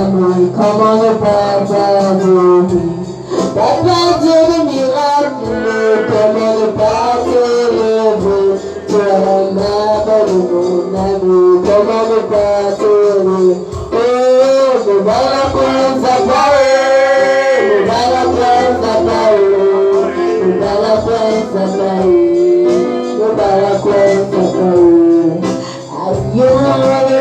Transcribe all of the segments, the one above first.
amour, comment ne pas t'adorer? Papa Dieu de miracle, comment ne pas t'élever? Tu es la mère de mon amour, comment ne pas t'élever? Oh, me va la prince à Paris, me va la prince à Paris, me va la prince à Paris, me va la prince à Paris. Aïe, aïe,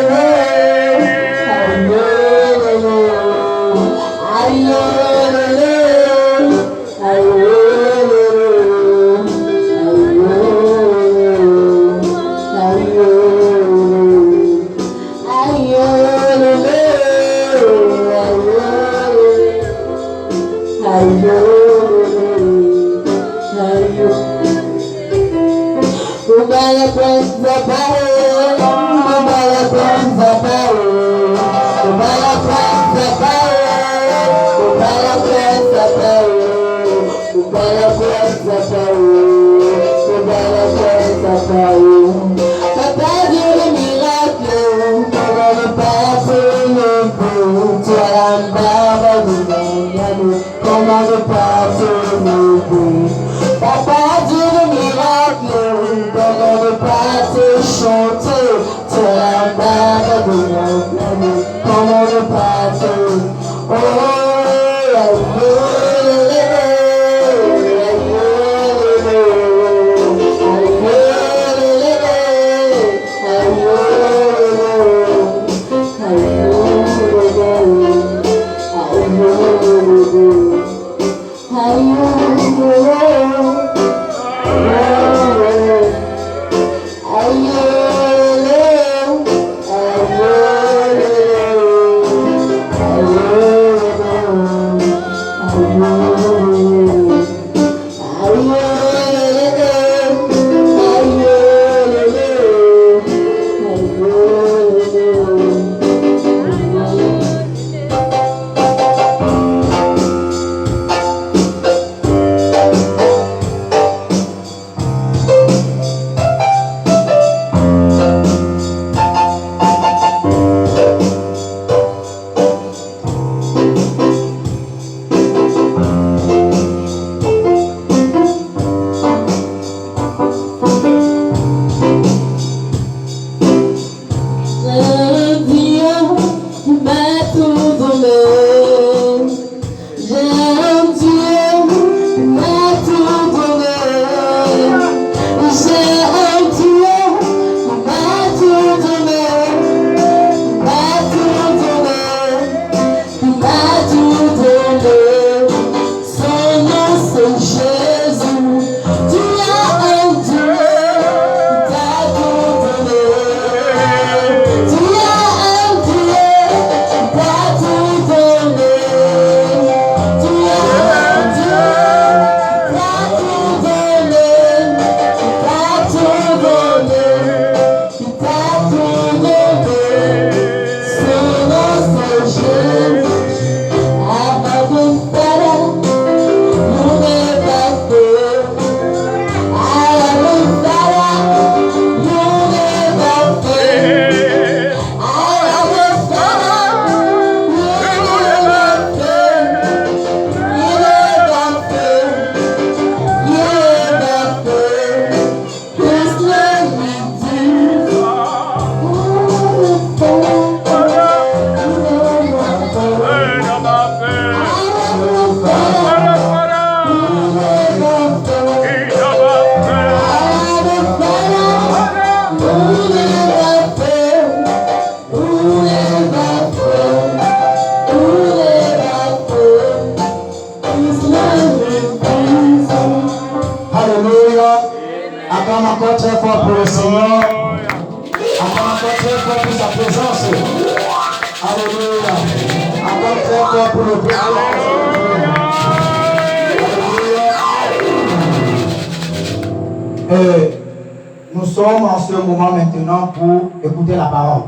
Nous sommes en ce moment maintenant pour écouter la parole.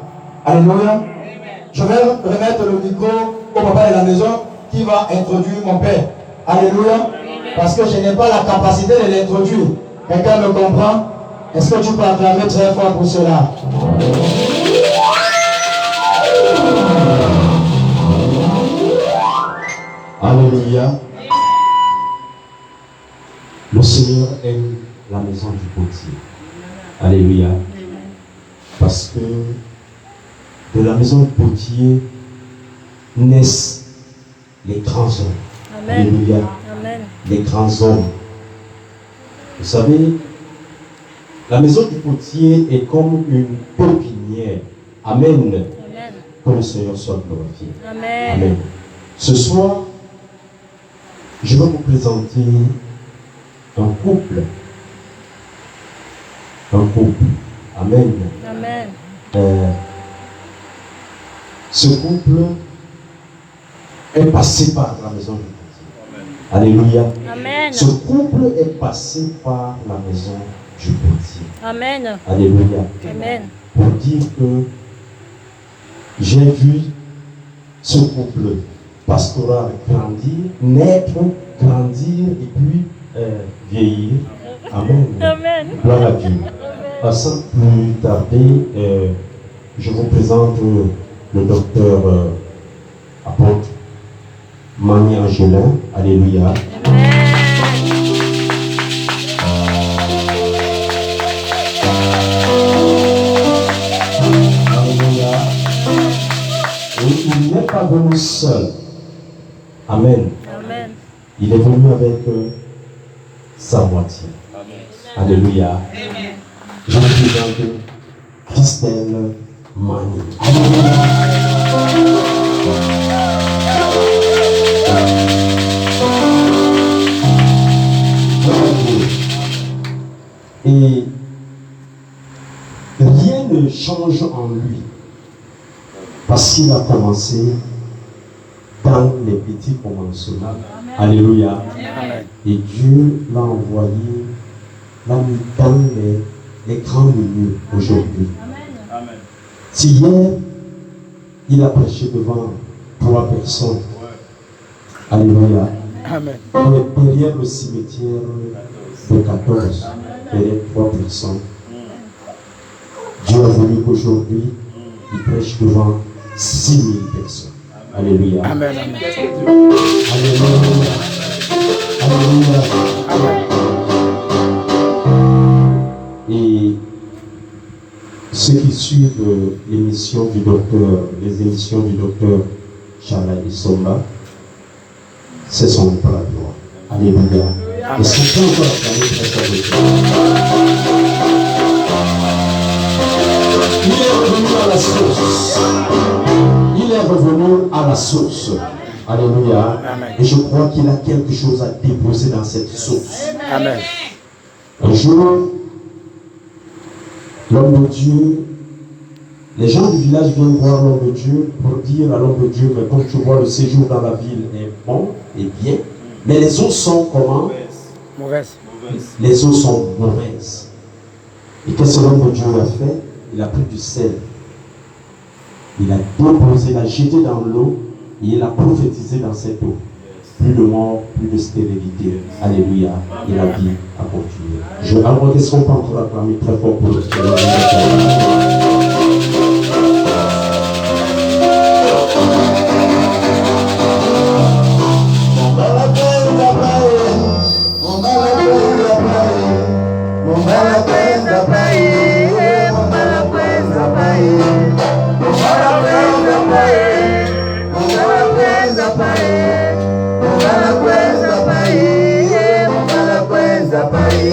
Alléluia. Je vais remettre le micro au papa de la maison qui va introduire mon père. Alléluia. Parce que je n'ai pas la capacité de l'introduire. Quelqu'un me comprend? Est-ce que tu peux acclamer très fort pour cela? Alléluia. Le Seigneur aime la maison du potier. Alléluia. Parce que de la maison du potier naissent les grands hommes. Amen. Alléluia. Amen. Les grands hommes. Vous savez, la maison du potier est comme une pépinière. Amen. Amen. Que le Seigneur soit glorifié. Amen. Amen. Ce soir, je vais vous présenter un couple. Un couple. Amen. Amen. Ce couple est passé par la maison du potier. Alléluia. Amen. Ce couple est passé par la maison du potier. Amen. Alléluia. Amen. Pour dire que j'ai vu ce couple pastoral grandir, naître, grandir et puis vieillir. Amen. Amen. Gloire à Dieu. Sans plus tarder, je vous présente le docteur apôtre Mani Angelin. Alléluia. Alléluia. Et il n'est pas venu seul. Amen. Amen. Il est venu avec sa moitié. Alléluia. Je vous présente Christelle Mani. Et rien ne change en lui parce qu'il a commencé dans les petits commencements. Alléluia. Et Dieu l'a envoyé, l'a mis dans les grands milieux aujourd'hui. Si hier, il a prêché devant 3 personnes. Alléluia. Derrière le cimetière de 14, derrière 3 personnes. Dieu a voulu qu'aujourd'hui, il prêche devant 6000 personnes. Alléluia. Amen. Alléluia. Alléluia. Et ceux qui suivent l'émission du docteur, les émissions du docteur Charles Isomba, c'est son plat droit. Alléluia. Et c'est encore très il est revenu à la source. Il est revenu à la source. Alléluia. Et je crois qu'il a quelque chose à déposer dans cette source. Amen. Un jour, l'homme de Dieu, les gens du village viennent voir l'homme de Dieu pour dire à l'homme de Dieu, mais comme tu vois, le séjour dans la ville est bon et bien, mais les eaux sont comment? Mauvaise. Les eaux sont mauvaises. Et qu'est-ce que l'homme de Dieu a fait? Il a pris du sel. Il a déposé, il a jeté dans l'eau et il a prophétisé dans cette eau. Plus de mort, plus de stérilité. Alléluia. Et la vie a continué. Alors, qu'est-ce qu'on peut encore acclamer très fort pour le Seigneur? Bye.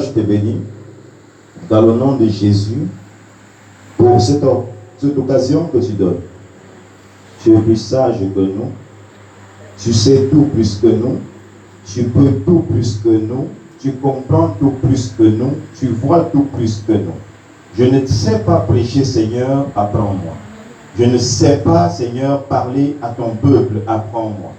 je te bénis dans le nom de Jésus pour cette occasion que tu donnes. Tu es plus sage que nous. Tu sais tout plus que nous. Tu peux tout plus que nous. Tu comprends tout plus que nous. Tu vois tout plus que nous. Je ne sais pas prêcher, Seigneur, apprends-moi. Je ne sais pas, Seigneur, parler à ton peuple, apprends-moi.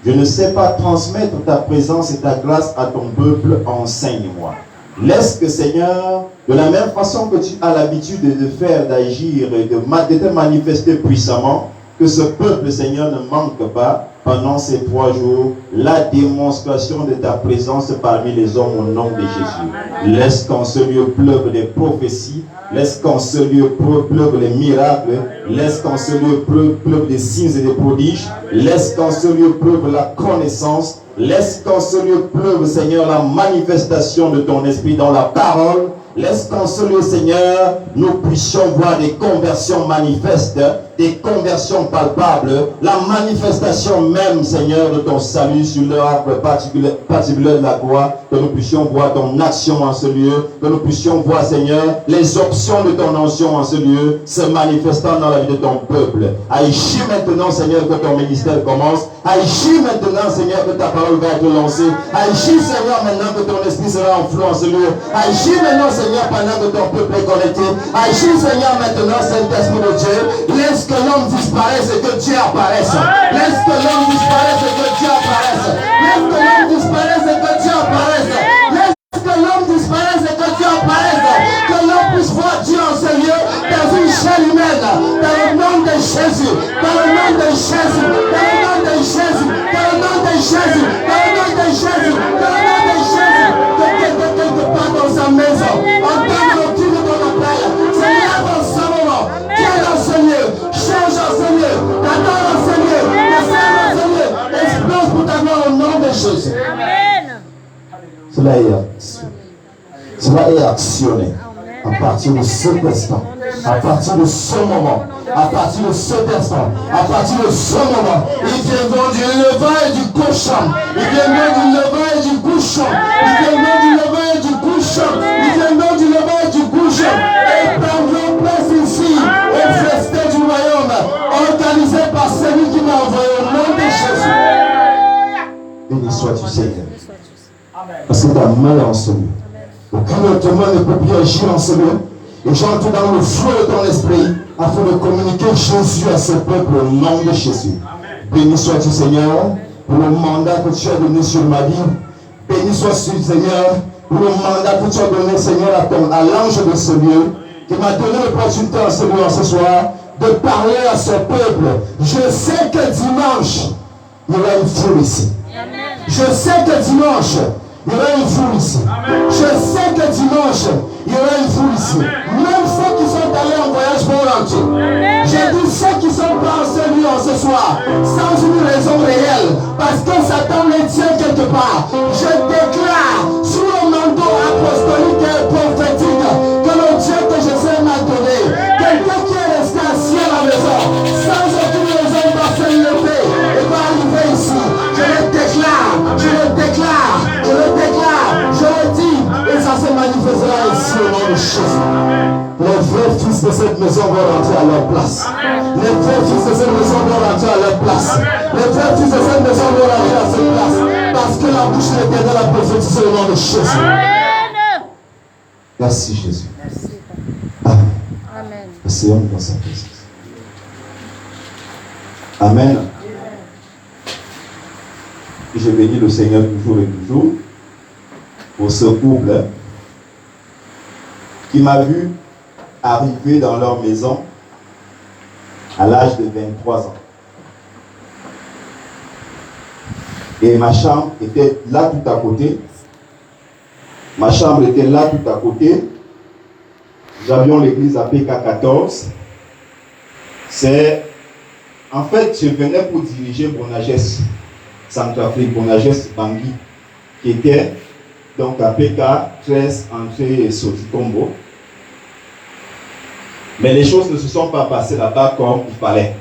Je ne sais pas transmettre ta présence et ta grâce à ton peuple, enseigne-moi. Laisse que, Seigneur, de la même façon que tu as l'habitude de faire, d'agir et de te manifester puissamment, que ce peuple, Seigneur, ne manque pas pendant ces 3 jours la démonstration de ta présence parmi les hommes au nom de Jésus. Laisse qu'en ce lieu pleuve des prophéties, laisse qu'en ce lieu pleuve les miracles, laisse qu'en ce lieu pleuve des signes et des prodiges, laisse qu'en ce lieu pleuve la connaissance, laisse qu'en ce lieu pleuve, Seigneur, la manifestation de ton esprit dans la parole. Laisse qu'en ce lieu, Seigneur, nous puissions voir des conversions manifestes, des conversions palpables, la manifestation même, Seigneur, de ton salut sur l'arbre particulier de la croix, que nous puissions voir ton action en ce lieu, que nous puissions voir, Seigneur, les options de ton action en ce lieu, se manifestant dans la vie de ton peuple. Agis maintenant, Seigneur, que ton ministère commence. Agis maintenant, Seigneur, que ta parole va être lancée. Agis, Seigneur, maintenant que ton esprit sera en flot en ce lieu. Agis maintenant, Seigneur, pendant que ton peuple est connecté. Agis, Seigneur, maintenant, Saint-Esprit de Dieu. Laisse que l'homme disparaisse et que Dieu apparaisse. Laisse que l'homme disparaisse et que Dieu apparaisse. Laisse que l'homme disparaisse et que Dieu apparaisse. Laisse que l'homme disparaisse et que Dieu apparaisse. Que l'homme puisse voir Dieu en ce lieu, dans une chair humaine, dans le nom de Jésus, dans le nom de Jésus, dans le nom de Jésus, dans le nom de Jésus, dans le nom de Jésus, dans le nom de Jésus. Que quelqu'un quelque part dans sa maison entende le cri de ton appel. Seigneur, dans ce moment, viens dans ce lieu, change dans ce lieu, t'attends dans ce lieu, descends dans ce lieu, explose pour ta gloire au nom de Jésus. Cela est actionné à partir de cet instant, à partir de ce moment, à partir de cet instant, à partir de ce moment. Ils viendront du levain et du couchant. Ils viendront du levain et du couchant. Ils viendront du levain et du couchant. Ils viendront du levain et du couchant. Et prendront place ici, au festin du royaume, organisé par celui qui m'a envoyé au nom de Jésus. Béni sois-tu, Seigneur. Parce que ta main est en ce lieu. Aucun autre main ne peut plus agir en ce lieu. Et j'entre dans le flot de ton esprit afin de communiquer Jésus à ce peuple au nom de Jésus. Béni sois-tu, Seigneur, pour le mandat que tu as donné sur ma vie. Béni sois-tu, Seigneur, pour le mandat que tu as donné, Seigneur, à l'ange de ce lieu, qui m'a donné l'opportunité en ce lieu, ce soir, de parler à ce peuple. Je sais que dimanche, il y aura une foule ici. Je sais que dimanche, il y aura une foule ici. Je sais que dimanche, il y aura une foule ici. Même ceux qui sont allés en voyage pour rentrer. J'ai dit ceux qui sont pas en ce lieu ce soir, sans une raison réelle, parce que Satan les tient quelque part. Je déclare sous le manteau apostolique et prophétique que le Dieu que Jésus m'a donné, quelqu'un qui est resté assis à la maison, sans aucune raison parce qu'il le fait, et va arriver ici. Je le déclare, je le déclare, je le déclare, je le dis, et ça se manifestera ici au nom de Jésus. Les vrais fils de cette maison vont rentrer à leur place. Les vrais fils de cette maison vont rentrer à leur place. Les vrais fils de cette maison vont rentrer à cette place. Parce que la bouche de l'Éternel a prophétisé au nom de Jésus. Merci Jésus. Amen. Asseyons-nous dans sa présence. Amen. Je bénis le Seigneur toujours et toujours pour ce couple qui m'a vu arriver dans leur maison à l'âge de 23 ans. Et ma chambre était là tout à côté. Ma chambre était là tout à côté. Nous avions l'église à PK14. En fait, je venais pour diriger Bonages, Centrafrique, Bonages Bangui, qui était donc à PK13, entrée Sotikombo. Mais les choses ne se sont pas passées là-bas comme il fallait.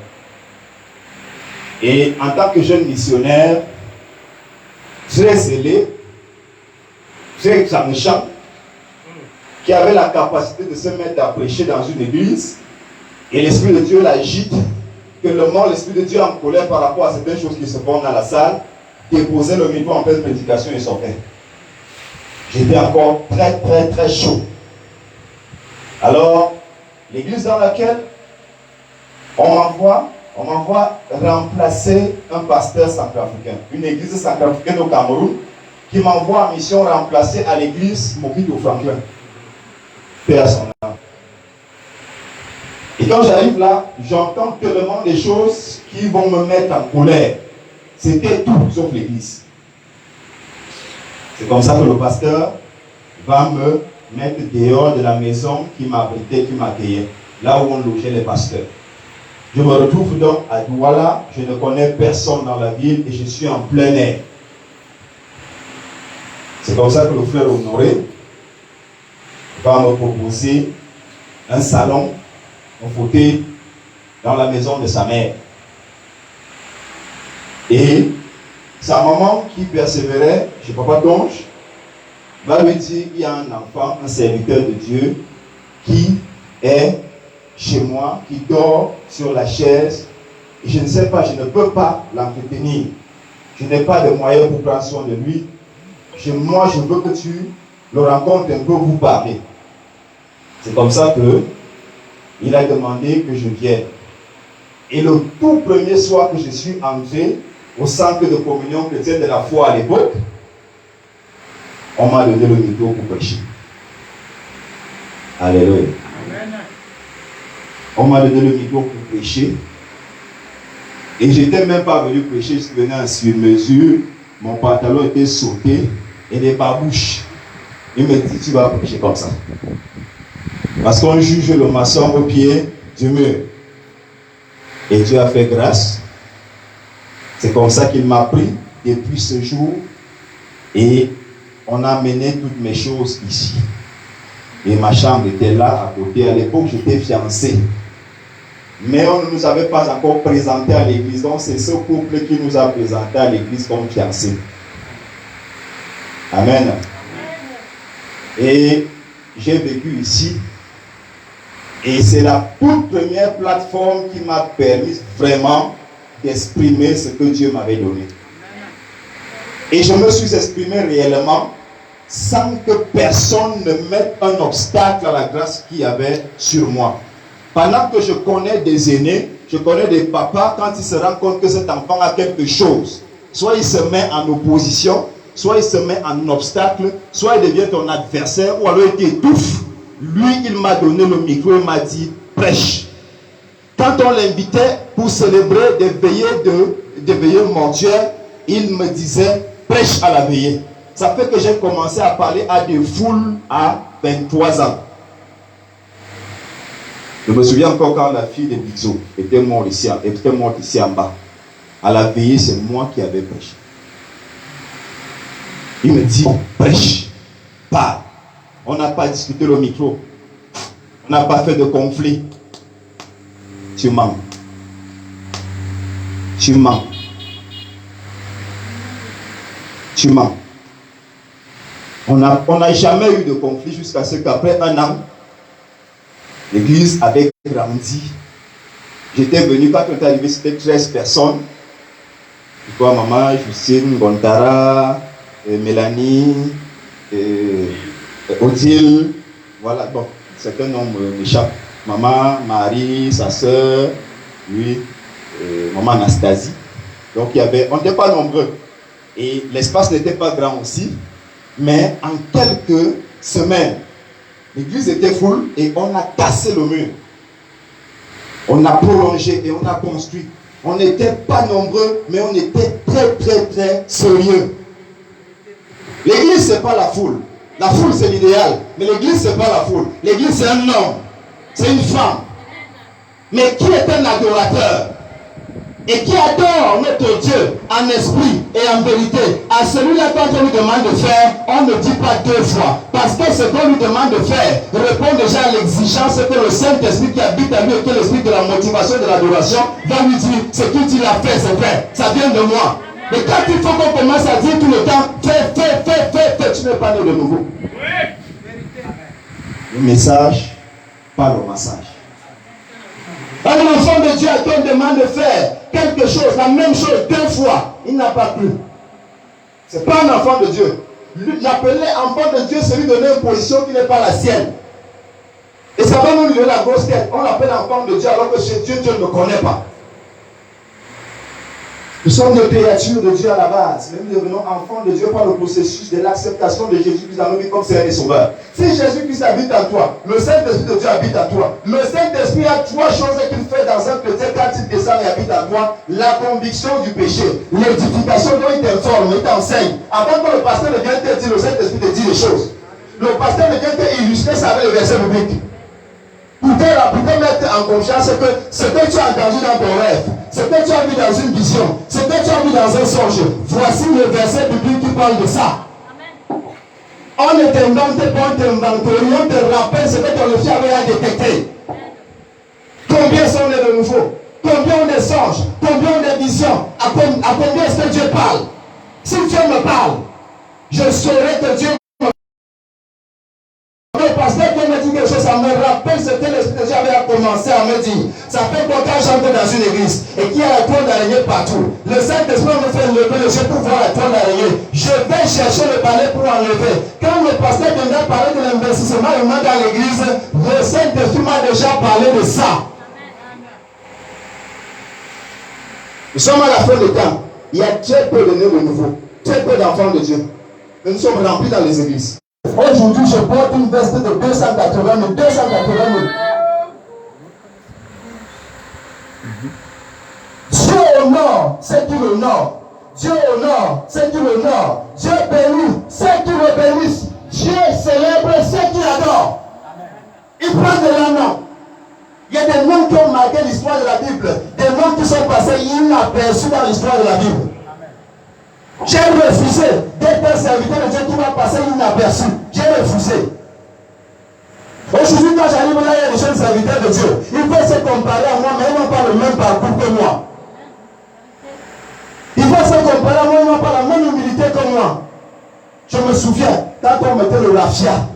Et en tant que jeune missionnaire, très zélé, très tranchant, qui avait la capacité de se mettre à prêcher dans une église, et l'Esprit de Dieu l'agite, que l'Esprit de Dieu est en colère par rapport à certaines choses qui se font dans la salle, déposait le micro en pleine prédication et sortait. J'étais encore très très très chaud. Alors, l'église dans laquelle on m'envoie remplacer un pasteur centrafricain, une église centrafricaine au Cameroun, qui m'envoie en mission remplacer à l'église Mokito Franklin. Paix à son âme. Et quand j'arrive là, j'entends tellement des choses qui vont me mettre en colère. C'était tout sauf l'église. C'est comme ça que le pasteur va me mettre dehors de la maison qui m'abritait, qui m'accueillait, là où on logeait les pasteurs. Je me retrouve donc à Douala, je ne connais personne dans la ville et je suis en plein air. C'est comme ça que le frère Honoré va me proposer un salon, un fauteuil dans la maison de sa mère. Et sa maman qui persévérait, chez Papa Donge, va lui dire qu'il y a un enfant, un serviteur de Dieu qui est chez moi, qui dort sur la chaise. Et je ne sais pas, je ne peux pas l'entretenir. Je n'ai pas de moyens pour prendre soin de lui. Moi, je veux que tu le rencontres un peu, vous parler. C'est comme ça que il a demandé que je vienne. Et le tout premier soir que je suis entré au centre de communion chrétienne de la foi à l'époque, on m'a donné le micro pour prêcher. Alléluia. On m'a donné le micro pour prêcher. Et je n'étais même pas venu prêcher, je suis venu en sur-mesure. Mon pantalon était sauté et des babouches. Il me dit, tu vas prêcher comme ça. Parce qu'on juge le maçon au pied du mur. Et Dieu a fait grâce. C'est comme ça qu'il m'a pris depuis ce jour. Et on a mené toutes mes choses ici. Et ma chambre était là à côté. À l'époque, j'étais fiancé. Mais on ne nous avait pas encore présenté à l'église. Donc c'est ce couple qui nous a présenté à l'église comme fiancés. Amen. Et j'ai vécu ici. Et c'est la toute première plateforme qui m'a permis vraiment d'exprimer ce que Dieu m'avait donné. Et je me suis exprimé réellement sans que personne ne mette un obstacle à la grâce qu'il y avait sur moi. Pendant que je connais des aînés, je connais des papas, quand ils se rendent compte que cet enfant a quelque chose, soit il se met en opposition, soit il se met en obstacle, soit il devient ton adversaire, ou alors il t'étouffe. Lui, il m'a donné le micro, il m'a dit, prêche. Quand on l'invitait pour célébrer des veillées mortuaires, il me disait, prêche à la veillée. Ça fait que j'ai commencé à parler à des foules à 23 ans. Je me souviens encore quand la fille de Bizot était morte ici en bas. À la veillée, c'est moi qui avais prêché. Il me dit, prêche, parle. On n'a pas discuté le micro. On n'a pas fait de conflit. Tu mens. Tu mens. Tu mens. On n'a jamais eu de conflit jusqu'à ce qu'après un an, l'église avait grandi. J'étais venu, quand on est arrivé, c'était 13 personnes. Toi, maman, Justine, Gontara, Mélanie, Odile, voilà, bon, certains noms m'échappent. Maman, Marie, sa soeur, lui, maman Anastasie. Donc on n'était pas nombreux. Et l'espace n'était pas grand aussi. Mais en quelques semaines, l'église était full et on a cassé le mur. On a prolongé et on a construit. On n'était pas nombreux, mais on était très, très, très sérieux. L'église, ce n'est pas la foule. La foule, c'est l'idéal. Mais l'église, ce n'est pas la foule. L'église, c'est un homme. C'est une femme. Mais qui est un adorateur et qui adore notre Dieu en esprit et en vérité. À celui-là, quand on lui demande de faire, on ne dit pas deux fois. Parce que ce qu'on lui demande de faire répond déjà à l'exigence que le Saint-Esprit qui habite à lui et qui est l'esprit de la motivation de l'adoration va lui dire, ce qu'il dit l'a fait, c'est fait. Ça vient de moi. Mais quand il faut qu'on commence à dire tout le temps, fais, tu n'es pas né de nouveau. Le message parle au massage. Un enfant de Dieu à qui on demande de faire quelque chose, la même chose 2 fois, il n'a pas pu. Ce n'est pas un enfant de Dieu. L'appeler enfant de Dieu, c'est lui donner une position qui n'est pas la sienne. Et ça va nous lui donner la grosse tête. On l'appelle enfant de Dieu alors que chez Dieu, Dieu ne le connaît pas. Nous sommes des créatures de Dieu à la base, mais nous devenons enfants de Dieu par le processus de l'acceptation de Jésus-Christ dans nos vies comme Seigneur et Sauveur. Si Jésus-Christ habite en toi, le Saint-Esprit de Dieu habite en toi. Le Saint-Esprit a 3 choses qu'il fait dans un chrétien quand il descend et habite en toi. La conviction du péché, l'édification dont il t'informe, il t'enseigne. Avant que le pasteur ne vienne te dire, le Saint-Esprit te dit les choses. Le pasteur ne vient te illustrer ça avec le verset biblique. Pour te mettre en confiance que ce que tu as entendu dans ton rêve, ce que tu as vu dans une vision, ce que tu as vu dans un songe, voici le verset biblique qui parle de ça. Amen. On ne t'invente pas, on t'invente, on te rappelle ce que ton fier a détecté. Combien sont les de nouveau? Combien on des songes? Combien on des visions? À combien est-ce que Dieu parle? Si Dieu me parle, je saurai que Dieu parce que Dieu me dit quelque chose, ça me rappelle ce que l'Esprit de Dieu avait commencé à me dire. Ça fait quoi quand j'entre dans une église et qu'il y a la toile d'araignée partout. Le Saint-Esprit me fait lever le jeu pour voir la toile d'araignée. Je vais chercher le balai pour enlever. Quand le pasteur viendra parler de l'investissement humain dans l'église, le Saint-Esprit m'a déjà parlé de ça. Nous sommes à la fin du temps. Il y a très peu de nés de nouveau, très peu d'enfants de Dieu. Mais nous sommes remplis dans les églises. Aujourd'hui, je porte une veste de 280 000. Dieu honore ceux qui l'honorent. Dieu honore ceux qui l'honorent. Dieu bénit ceux qui le bénissent. Dieu célèbre ceux qui l'adorent. Il prend de la main. Il y a des noms qui ont marqué l'histoire de la Bible. Des noms qui sont passés inaperçus dans l'histoire de la Bible. J'ai refusé d'être un serviteur de Dieu qui va passer inaperçu. J'ai refusé. Aujourd'hui, quand j'arrive là, il y a des jeunes serviteurs de Dieu. Ils peuvent se comparer à moi, mais ils n'ont pas le même parcours que moi. Ils peuvent se comparer à moi, ils n'ont pas la même humilité que moi. Je me souviens, quand on mettait le raffia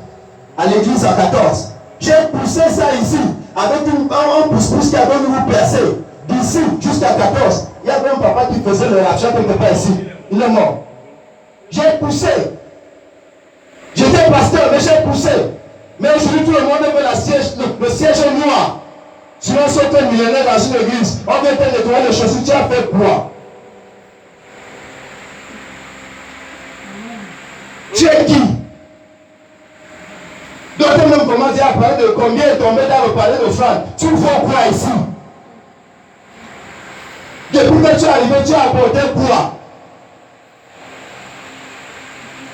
à l'église à 14, j'ai poussé ça ici, avec un pouce-pouce qui avait nous percé. D'ici jusqu'à 14, il y avait un papa qui faisait le raffia quelque part ici. Il est mort. J'ai poussé. J'étais pasteur, mais j'ai poussé. Mais aujourd'hui, tout le monde veut le siège noir. Si on saute un millionnaire dans une église, on vient te nettoyer les chaussures, tu as fait quoi? Tu es qui? D'autres même commencent à parler de combien est tombé dans le palais de Franck. Tu vois quoi ici? Depuis que tu es arrivé, tu as apporté quoi?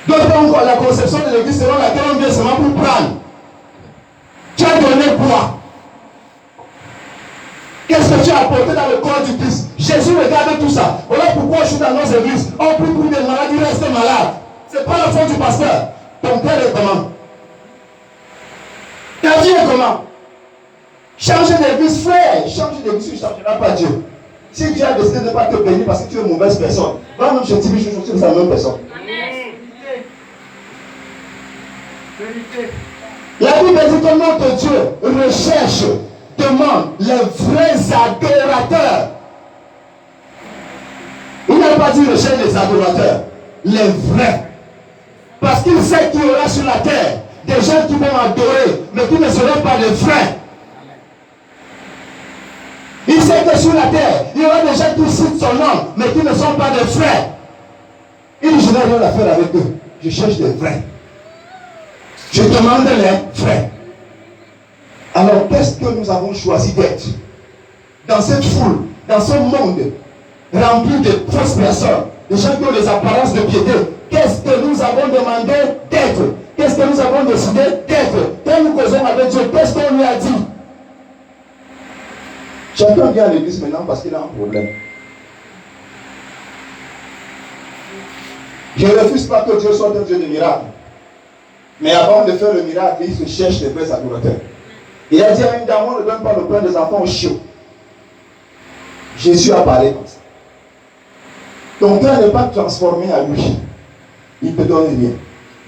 D'autres ont la conception de l'église selon laquelle on vient seulement pour prendre. Tu as donné quoi? Qu'est-ce que tu as apporté dans le corps du Christ? Jésus regarde tout ça. Voilà pourquoi je suis dans nos églises. On prie pour des malades, ils restent malades. Ce n'est pas la faute du pasteur. Ton cœur est comment? Ta vie est comment? Changer d'église, frère. Changer d'église, tu ne changeras pas Dieu. Si Dieu a décidé de ne pas te bénir parce que tu es une mauvaise personne, va même chez Tibi, je suis la même personne. La Bible dit que notre Dieu recherche, demande les vrais adorateurs. Il n'a pas dit recherche les adorateurs, les vrais. Parce qu'il sait qu'il y aura sur la terre des gens qui vont adorer, mais qui ne seront pas les vrais. Il sait que sur la terre, il y aura des gens qui citent son nom, mais qui ne sont pas des vrais. Il dit, je n'ai rien à faire avec eux. Je cherche des vrais. Je demande les vrais. Alors, qu'est-ce que nous avons choisi d'être? Dans cette foule, dans ce monde rempli de fausses personnes, des gens qui ont des apparences de piété, qu'est-ce que nous avons demandé d'être? Qu'est-ce que nous avons décidé d'être? Quand nous causons avec Dieu, qu'est-ce qu'on lui a dit? Chacun vient à l'église maintenant parce qu'il a un problème. Je ne refuse pas que Dieu soit un Dieu de miracle. Mais avant de faire le miracle, il se cherche les vrais adorateurs. Il a dit à une dame, on ne donne pas le pain des enfants aux chiots. Jésus a parlé comme ça. Ton cœur n'est pas transformé à lui. Il ne te donne rien.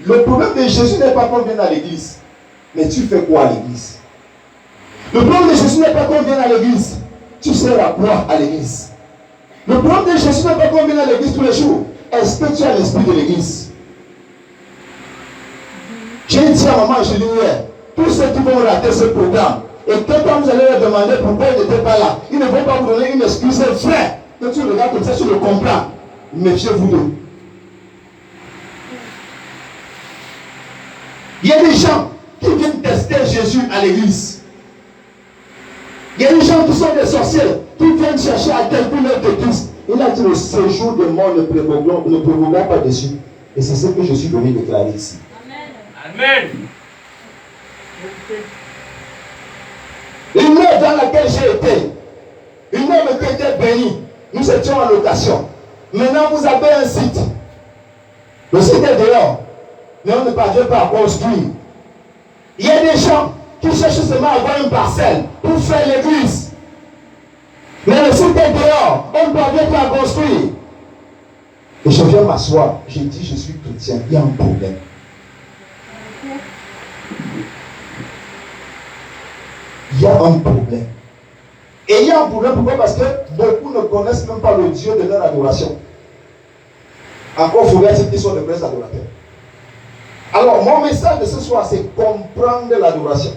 Le problème de Jésus n'est pas qu'on vienne à l'église. Mais tu fais quoi à l'église? Le problème de Jésus n'est pas qu'on vienne à l'église. Tu sers à quoi à l'église? Le problème de Jésus n'est pas qu'on vienne à l'église tous les jours. Est-ce que tu as l'esprit de l'église? J'ai dit à maman, je dis hier, tous ceux qui vont rater ce programme, et quand vous allez leur demander pourquoi ils n'étaient pas là, ils ne vont pas vous donner une excuse vraie. Que tu regardes comme ça, tu le comprends. Méfiez-vous d'eux. Il y a des gens qui viennent tester Jésus à l'église. Il y a des gens qui sont des sorciers, qui viennent chercher à calculer l'œuvre de Christ. Il a dit le séjour de mort ne prévaudra pas dessus. Et c'est ce que je suis venu déclarer ici. Amen. Une œuvre dans laquelle j'ai été, une œuvre qui était bénie, nous étions en location. Maintenant, vous avez un site. Le site est dehors, mais on ne parvient pas à construire. Il y a des gens qui cherchent seulement à avoir une parcelle pour faire l'église. Mais le site est dehors, on ne parvient pas à construire. Et je viens m'asseoir, j'ai dit je suis chrétien, il y a un problème. Il y a un problème. Et il y a un problème, pourquoi? Parce que beaucoup ne connaissent même pas le Dieu de leur adoration. Encore faut-il qu'ils sont de vrais adorateurs. Alors, mon message de ce soir, c'est comprendre l'adoration.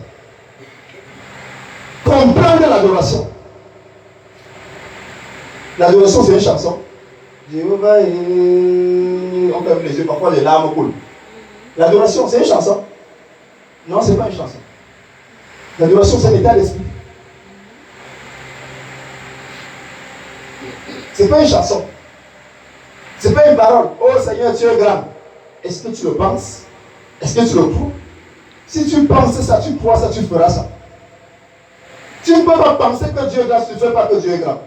Comprendre l'adoration. L'adoration, c'est une chanson. Jéhovah, on ferme les yeux, parfois les larmes coulent. L'adoration, c'est une chanson. Non, ce n'est pas une chanson. L'adoration, c'est l'état d'esprit. Ce n'est pas une chanson. Ce n'est pas une parole. Oh Seigneur, tu es grand. Est-ce que tu le penses? Est-ce que tu le trouves? Si tu penses ça, tu crois ça, tu feras ça. Tu ne peux pas penser que Dieu est grand si tu ne fais pas que Dieu est grand.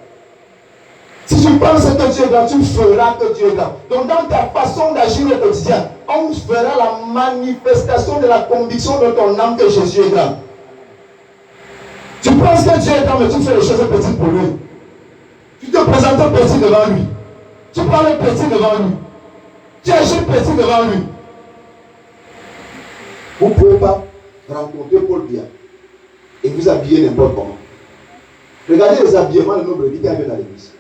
Si tu penses que Dieu est grand, tu feras que Dieu est grand. Donc dans ta façon d'agir au quotidien, on fera la manifestation de la conviction de ton âme que Jésus est grand. Tu penses que Dieu est grand, mais tu fais les choses petites pour lui. Tu te présentes petit devant lui. Tu parles petit devant lui. Tu agis petit devant lui. Vous ne pouvez pas rencontrer Paul Biya et vous habiller n'importe comment. Regardez les habillements de nos brebis quand ils viennent à l'église.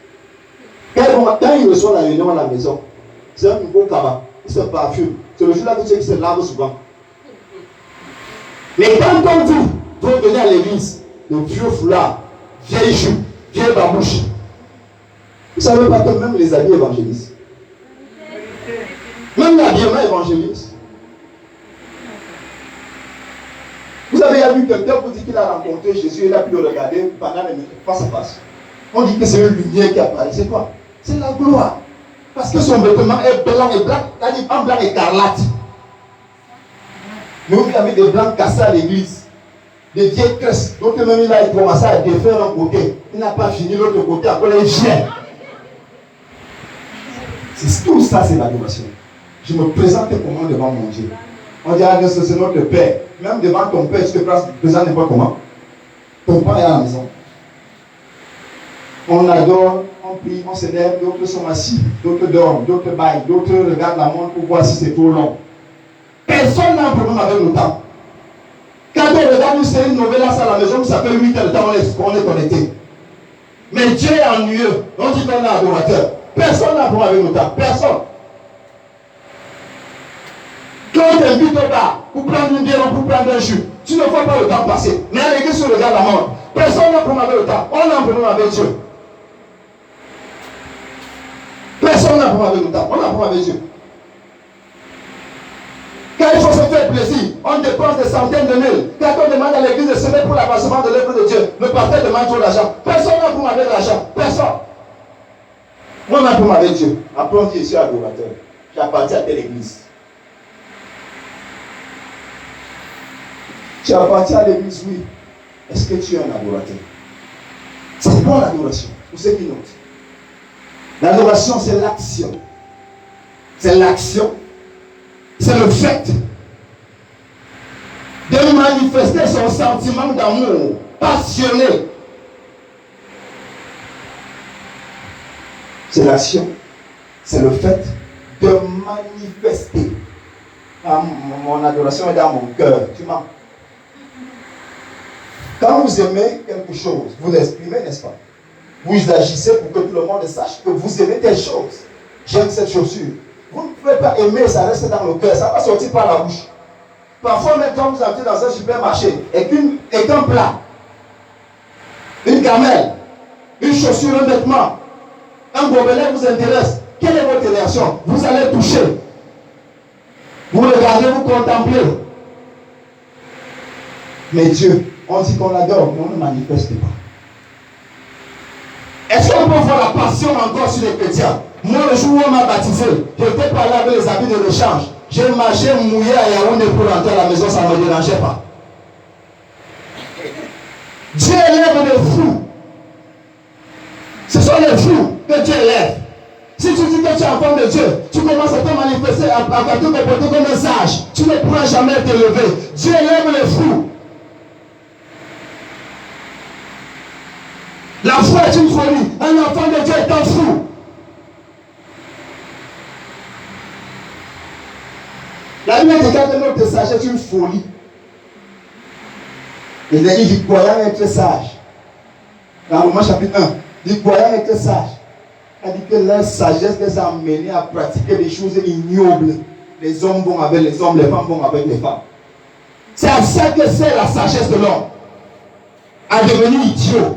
Quand ils reçoivent la réunion à la maison, c'est un nouveau cabas, il se parfume. C'est le jour-là que tu sais qu'il se lave souvent. Mais quand on dit, vous venez à l'église, le vieux foulard, vieille jupe, vieille babouche, vous ne savez pas que même les habits évangélisent. Même l'habillement évangélise. Vous avez vu quelqu'un vous dit qu'il a rencontré Jésus et il a pu le regarder pendant les minutes face à face. On dit que c'est une lumière qui apparaît. C'est quoi? C'est la gloire. Parce que son vêtement est blanc et blanc, c'est-à-dire en blanc écarlate. Mais vous avez des blancs cassés à l'église, des vieilles tresses. D'autres même il a commencé à défaire un côté. Il n'a pas fini l'autre côté, après il vient. C'est tout ça, c'est l'adoration. Je me présente comment devant mon Dieu. On dit, ah, c'est notre Père. Même devant ton Père, tu te présentes n'importe comment. Ton Père est à la maison. On adore, on prie, on s'élève, d'autres sont assis, d'autres dorment, d'autres baillent, d'autres regardent la montre pour voir si c'est trop long. Personne n'a un problème avec le temps. Quand on regarde une série de nouvelles à la maison, ça fait 8 heures de temps, on est connecté. Mais Dieu est ennuyeux. On dit qu'on est adorateur. Personne n'a un problème avec le temps. Personne. Quand on t'invite au bar pour prendre une bière ou pour prendre un jus, tu ne vois pas le temps passer. Mais à l'église, tu regardes la montre. Personne n'a un problème avec le temps. On a un problème avec Dieu. Personne n'a un problème avec le temps. On a un problème avec Dieu. Quand il faut se faire plaisir, on dépense des centaines de mille. Quand on demande à l'église de se mettre pour l'avancement de l'œuvre de Dieu, le pasteur demande trop d'argent. Personne n'a un problème avec l'argent. Personne. Moi, on a un problème avec Dieu. Après, on dit, je suis adorateur. J'appartiens à telle église. Tu appartiens à l'église, oui. Est-ce que tu es un adorateur? C'est bon l'adoration, pour ceux qui notent. L'adoration, c'est l'action. C'est l'action. C'est le fait de manifester son sentiment d'amour passionné. C'est l'action. C'est le fait de manifester. Ah, mon adoration est dans mon cœur. Tu mens. Quand vous aimez quelque chose, vous l'exprimez, n'est-ce pas? Vous agissez pour que tout le monde sache que vous aimez telle chose. J'aime cette chaussure. Vous ne pouvez pas aimer, ça reste dans le cœur, ça va sortir par la bouche. Parfois, même quand vous entrez dans un supermarché et qu'un plat, une gamelle, une chaussure, un vêtement, un gobelet vous intéresse, quelle est votre réaction? Vous allez toucher. Vous regardez, vous contemplez. Mais Dieu, on dit qu'on l'adore, mais on ne manifeste pas. Est-ce qu'on peut voir la passion encore sur les chrétiens? Moi, le jour où on m'a baptisé, j'étais parlé avec les habits de rechange. J'ai marché mouillé à Yaoundé pour rentrer à la maison, ça ne me dérangeait pas. Dieu élève les fous. Ce sont les fous que Dieu élève. Si tu dis que tu es enfant de Dieu, tu commences à te manifester, à te comporter comme un sage. Tu ne pourras jamais t'élever. Dieu élève les fous. La foi est une folie. Un enfant de Dieu est un fou. La Bible déclare que notre sagesse est une folie. Il dit, les croyants être sages. Dans Romains chapitre 1, les croyants être sages. Il dit que leur sagesse les a amenés à pratiquer des choses ignobles. Les hommes vont avec les hommes, les femmes vont avec les femmes. C'est à ça que c'est la sagesse de l'homme. À devenir idiot.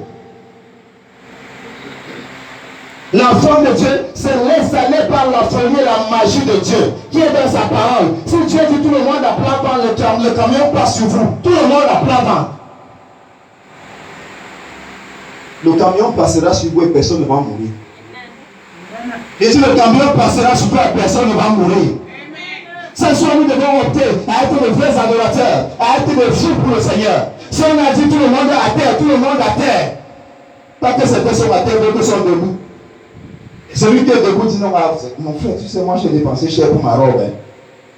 L'enfant de Dieu se laisse aller par la folie et la magie de Dieu qui est dans sa parole. Si Dieu dit tout le monde à plat ventre, le camion passe sur vous. Tout le monde à plat ventre. Le camion passera sur vous et personne ne va mourir. Et si le camion passera sur vous et personne ne va mourir. Ce soir, nous devons opter à être de vrais adorateurs, à être des fous pour le Seigneur. Si on a dit tout le monde à terre, tout le monde à terre. Pas que certains sont à terre, d'autres sont debout. Celui qui est debout dit non, mon frère, tu sais, moi j'ai dépensé cher pour ma robe. Hein.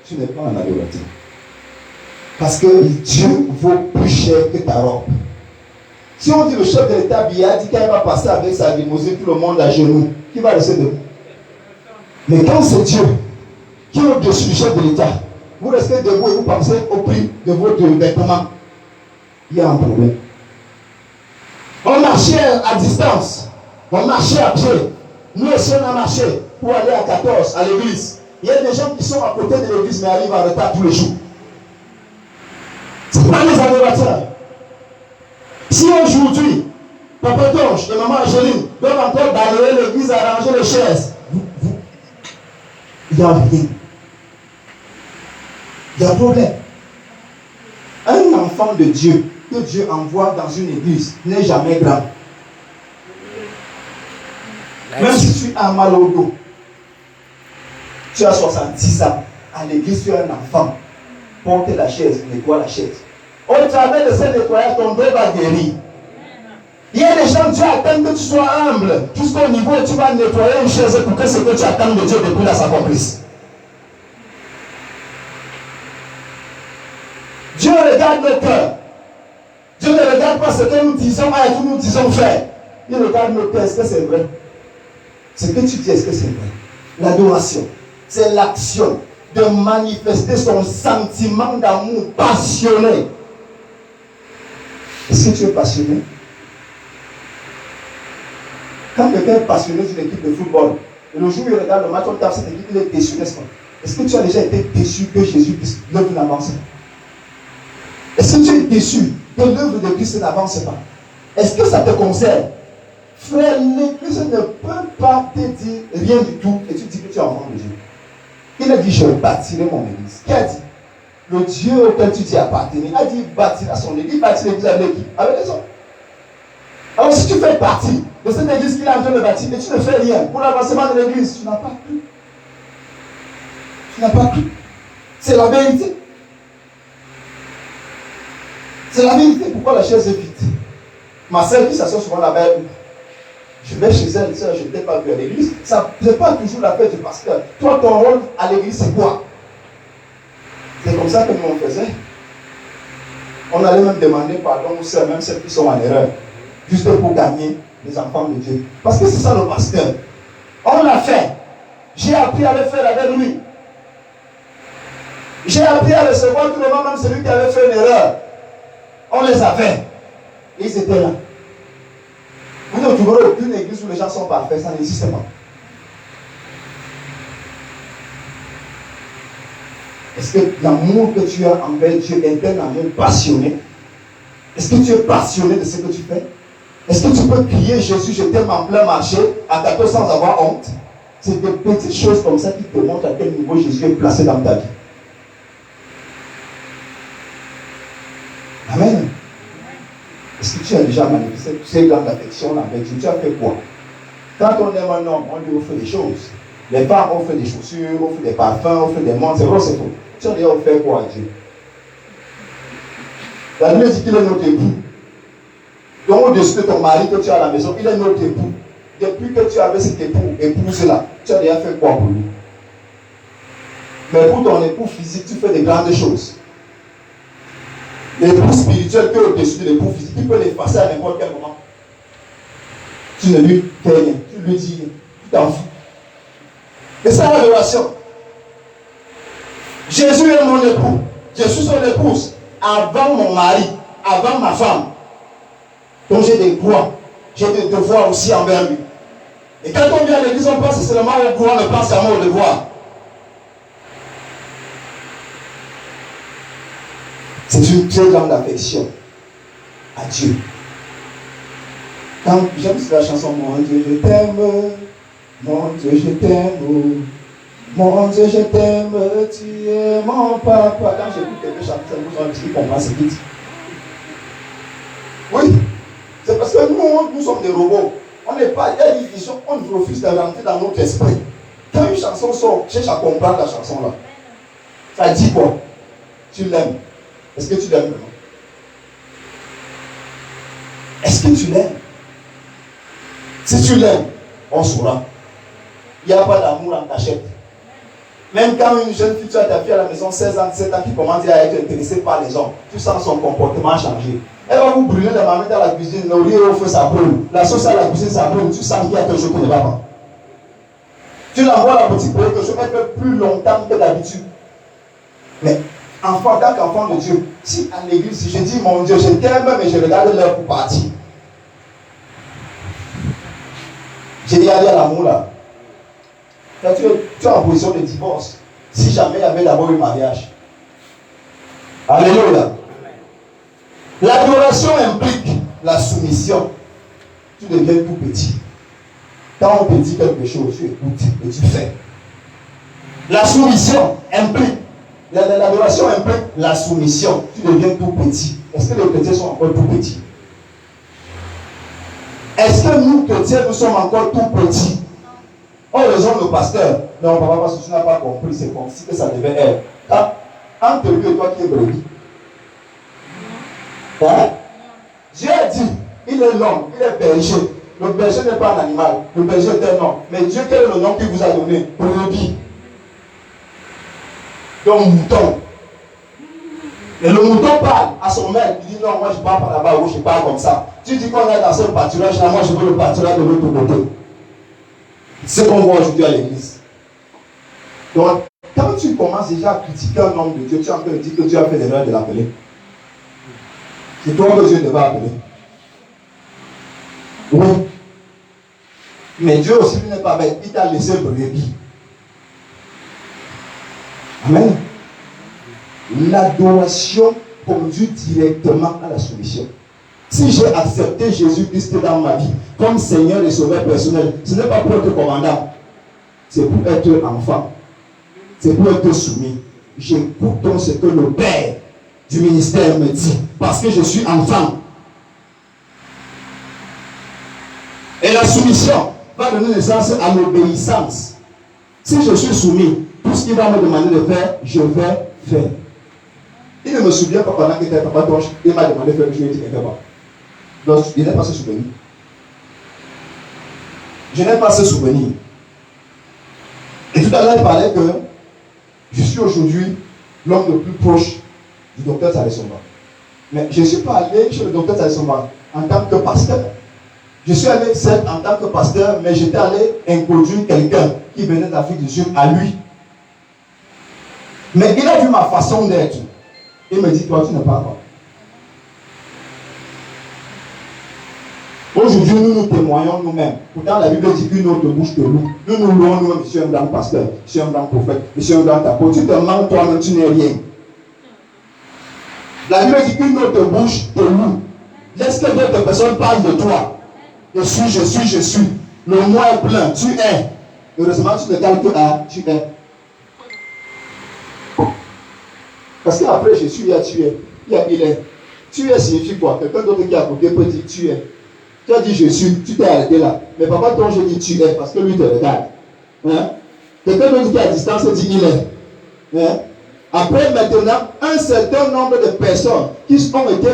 Tu n'es pas un adorateur. Parce que Dieu vaut plus cher que ta robe. Si on dit le chef de l'État Biya dit qu'il va passer avec sa limousine, tout le monde à genoux, qui va rester debout? Mais quand c'est Dieu qui est au-dessus du chef de l'État, vous restez debout et vous pensez au prix de votre vêtement, il y a un problème. On marchait à distance, on marchait à pied. Nous aussi on a marché pour aller à 14 à l'église. Il y a des gens qui sont à côté de l'église mais arrivent en retard tous les jours. Ce n'est pas les adorateurs. Si aujourd'hui, Papa Tonge et Maman Angéline doivent encore balayer l'église, arranger les chaises, il y a rien. Il y a un problème. Un enfant de Dieu que Dieu envoie dans une église n'est jamais grand. Même si tu as mal au dos, tu as 70 ans, à l'église tu es un enfant, porte la chaise, nettoie la chaise. Au travers de ce nettoyage, ton dos va guérir. Il y a des gens, Dieu attend que tu sois humble jusqu'au niveau où tu vas nettoyer une chaise pour que ce que tu attends de Dieu depuis là s'accomplisse. Dieu regarde le cœur. Dieu ne regarde pas ce que nous disons et que nous disons faire. Il regarde le cœur, est-ce que c'est vrai? Ce que tu dis, est-ce que c'est vrai? L'adoration, c'est l'action de manifester son sentiment d'amour passionné. Est-ce que tu es passionné? Quand quelqu'un est passionné d'une équipe de football, et le jour où il regarde le match, on tape cette équipe, il est déçu, n'est-ce pas? Est-ce que tu as déjà été déçu que Jésus puisse l'œuvre n'avance pas? Est-ce que tu es déçu que l'œuvre de Christ n'avance pas? Est-ce que ça te concerne? Frère, l'Église ne peut pas te dire rien du tout et tu dis que tu es enfant de Dieu. Il a dit, je bâtirai mon église. Qui a dit? Le Dieu auquel tu dis appartenir a dit, il bâtira son église. Il bâtit l'église avec qui? Avec les hommes. Alors si tu fais partie de cette église qu'il est en train de bâtir et tu ne fais rien pour l'avancement de l'église, tu n'as pas cru. Tu n'as pas cru. C'est la vérité. C'est la vérité. Pourquoi la chaise est vide? Ma sœur qui s'assoit souvent là-bas, je vais chez elle, je ne t'ai pas vu à l'église. Ça n'est pas toujours la fête du pasteur. Toi, ton rôle à l'église, c'est quoi? C'est comme ça que nous on faisait. On allait même demander pardon aux sœurs, même celles qui sont en erreur, juste pour gagner les enfants de Dieu. Parce que c'est ça le pasteur. On l'a fait. J'ai appris à le faire avec lui. J'ai appris à recevoir tout le monde, même celui qui avait fait une erreur. On les avait. Et ils étaient là. Vous ne trouverez aucune église où les gens sont parfaits, ça n'existe pas. Est-ce que l'amour que tu as envers Dieu est un amour passionné? Est-ce que tu es passionné de ce que tu fais? Est-ce que tu peux crier Jésus, je t'aime en plein marché à 14 sans avoir honte? C'est des petites choses comme ça qui te montrent à quel niveau Jésus est placé dans ta vie. Amen. Est-ce que tu as déjà manifesté ces grandes affections avec Dieu? Tu as fait quoi? Quand on aime un homme, on lui offre des choses. Les femmes offrent des chaussures, offrent des parfums, offrent des montres. C'est vrai, c'est faux. Tu as déjà offert quoi à Dieu? La Bible dit qu'il est notre époux. Donc au-dessus de ton mari que tu as à la maison, il est notre époux. Depuis que tu avais cet épouse-là, tu as déjà fait quoi pour lui? Mais pour ton époux physique, tu fais des grandes choses. L'époux spirituel qui est au-dessus de l'époux physique, il peut l'effacer à n'importe quel moment. Tu ne lui fais rien, tu lui dis rien, tu t'en fous. Et c'est l'adoration. Jésus est mon époux, je suis son épouse. Avant mon mari, avant ma femme. Donc j'ai des droits, j'ai des devoirs aussi envers lui. Et quand on vient à l'église, on pense seulement au droit, on ne pense qu'à mon devoir. C'est une très grande affection à Dieu. Quand j'aime la chanson Mon Dieu, je t'aime, mon Dieu, je t'aime, mon Dieu, je t'aime, tu es mon papa. Quand j'écoute quelqu'un chanter, ça me dit qu'on comprend ce qu'il dit. Oui, c'est parce que nous sommes des robots. On n'est pas, il y a une vision, on refuse de rentrer dans notre esprit. Quand une chanson sort, cherche à comprendre la chanson là. Ça dit quoi? Tu l'aimes. Est-ce que tu l'aimes vraiment? Est-ce que tu l'aimes? Si tu l'aimes, on saura. Il n'y a pas d'amour en cachette. Même quand une jeune fille, tu as ta fille à la maison, 16 ans, 17 ans, qui commence à être intéressée par les hommes, tu sens son comportement changer. Elle va vous brûler la mamie dans la cuisine, le riz au feu, ça brûle. La sauce à la cuisine, ça brûle. Tu sens qu'il y a quelque chose qui ne va pas. Tu l'envoies à la petite pour quelque chose, elle fait plus longtemps que d'habitude. Mais enfant, tant qu'enfant de Dieu, si à l'église, si je dis mon Dieu, je t'aime, mais je regarde l'heure pour partir. J'ai dit aller à l'amour là. Quand tu es en position de divorce, si jamais il y avait d'abord eu mariage. Alléluia. L'adoration implique la soumission. Tu deviens tout petit. Quand on te dit quelque chose, tu écoutes et tu fais. La soumission implique, l'adoration implique la soumission. Tu deviens tout petit. Est-ce que les chrétiens sont encore tout petits? Est-ce que nous, chrétiens, nous sommes encore tout petits? On raisonne le pasteur. Non, papa, parce que tu n'as pas compris, c'est comme si que ça devait être. Entre lui et toi qui es brebis. Hein? Dieu a dit, il est l'homme, il est berger. Le berger n'est pas un animal, le berger est un homme. Mais Dieu, quel est le nom qu'il vous a donné? Brebis. Donc, mouton. Et le mouton parle à son maître, il dit non, moi je pars par là-bas ou je pars comme ça. Tu dis qu'on est dans ce pâturage là, moi je veux le pâturage de l'autre côté. C'est ce qu'on voit aujourd'hui à l'église. Donc, quand tu commences déjà à critiquer un homme de Dieu, tu es en train de dire que Dieu a fait l'erreur de l'appeler. C'est toi que Dieu ne va appeler. Oui. Mais Dieu aussi n'est pas bête, il t'a laissé brebis. Amen. L'adoration conduit directement à la soumission. Si j'ai accepté Jésus-Christ dans ma vie comme Seigneur et Sauveur personnel, ce n'est pas pour être commandant, c'est pour être enfant, c'est pour être soumis. J'écoute donc ce que le Père du ministère me dit, parce que je suis enfant. Et la soumission va donner naissance à l'obéissance. Si je suis soumis, tout ce qu'il va me demander de faire, je vais faire. Il ne me souvient pas pendant qu'il était papa Tonche, il m'a demandé de faire quelque chose, il ne fait pas. Donc, je n'ai pas ce souvenir. Je n'ai pas ce souvenir. Et tout à l'heure, il parlait que je suis aujourd'hui l'homme le plus proche du docteur Salesomba. Mais je ne suis pas allé chez le docteur Salesomba en tant que pasteur. Je suis allé certes en tant que pasteur, mais j'étais allé introduire quelqu'un qui venait d'Afrique du Sud à lui. Mais il a vu ma façon d'être. Il me dit, toi, tu ne parles pas. Aujourd'hui, nous nous témoignons nous-mêmes. Pourtant, la Bible dit qu'une autre bouche te loue. Nous nous louons nous-mêmes. Je suis un grand pasteur, je suis un grand prophète, je suis un grand apôtre. Tu te manques toi-même, tu n'es rien. La Bible dit qu'une autre bouche te loue. Laisse que d'autres personnes parlent de toi. Je suis. Le moi est plein, tu es. Heureusement, tu ne calques à tu es. Parce qu'après, je suis, il y a tu es. Il est. Tu es signifie quoi? Quelqu'un d'autre qui a côté peut dire tu es. Tu as dit je suis, tu t'es arrêté là. Mais papa, toi, je dis tu es parce que lui te regarde. Hein? Quelqu'un d'autre qui est à distance dit il est. Hein? Après, maintenant, un certain nombre de personnes qui ont été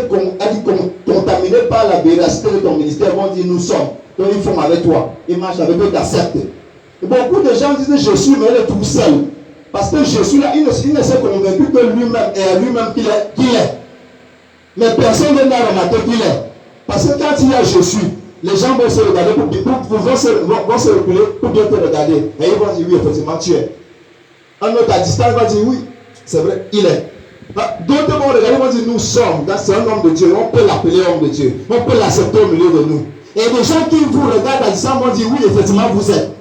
contaminées par la véracité de ton ministère vont dire nous sommes. Donc ils font avec toi. Ils marchent avec toi, ils t'acceptent. Beaucoup de gens disent je suis, mais il est tout seul. Parce que je suis là, il ne s'est convaincu que lui-même est lui-même qu'il est. Mais personne ne l'a remarqué qu'il est. Parce que quand il y a je suis, les gens vont se regarder vont se reculer pour bien te regarder. Et ils vont dire oui, effectivement, tu es. Un autre à distance va dire oui, c'est vrai, il est. D'autres vont regarder, vont dire nous sommes. C'est un homme de Dieu, on peut l'appeler homme de Dieu. On peut l'accepter au milieu de nous. Et les gens qui vous regardent à distance vont dire oui, effectivement, vous êtes.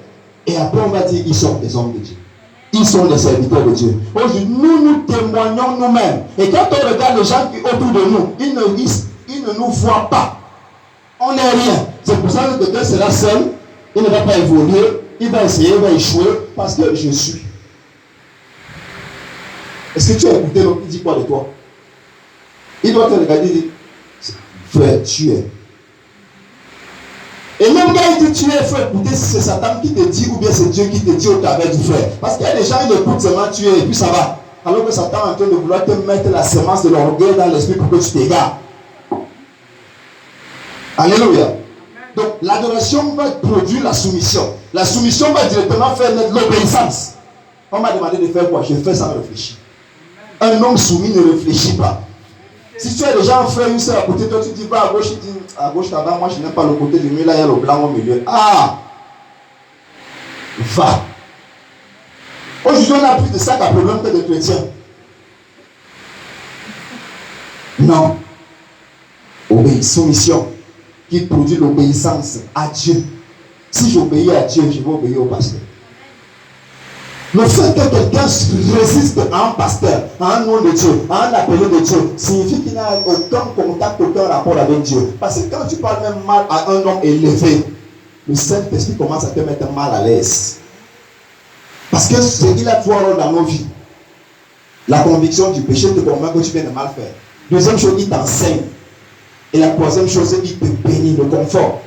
Et après, on va dire ils sont des hommes de Dieu. Ils sont des serviteurs de Dieu. Aujourd'hui, nous témoignons nous-mêmes. Et quand on regarde les gens autour de nous, ils ne nous voient pas. On n'est rien. C'est pour ça que quelqu'un sera seul. Il ne va pas évoluer. Il va essayer, il va échouer. Parce que je suis. Est-ce que tu as écouté l'autre? Il dit quoi de toi? Il doit te regarder et dire frère, tu es. Et même quand il dit tu es, il faut écouter si c'est Satan qui te dit ou bien c'est Dieu qui te dit au travers du frère. Parce qu'il y a des gens qui écoutent seulement tu es et puis ça va. Alors que Satan est en train de vouloir te mettre la semence de l'orgueil dans l'esprit pour que tu t'égares. Alléluia. Donc l'adoration va produire la soumission. La soumission va directement faire naître l'obéissance. On m'a demandé de faire quoi? Je fais sans réfléchir. Un homme soumis ne réfléchit pas. Si tu as déjà un frère, une soeur à côté de toi, tu dis va à gauche, il dit à gauche, là-bas, moi je n'aime pas le côté du mur, là il y a le blanc au milieu. Ah! Va! Aujourd'hui, on a plus de sacs à problème que de chrétiens. Non. Soumission qui produit l'obéissance à Dieu. Si j'obéis à Dieu, je vais obéir au pasteur. Le fait que quelqu'un résiste à un pasteur, à un nom de Dieu, à un appelé de Dieu, signifie qu'il n'a aucun contact, aucun rapport avec Dieu. Parce que quand tu parles même mal à un homme élevé, le Saint-Esprit commence à te mettre mal à l'aise. Parce que il a trois rôles dans nos vies. La conviction du péché te convainc que tu viens de mal faire. Deuxième chose, il t'enseigne. Et la troisième chose, il te bénit, le confort.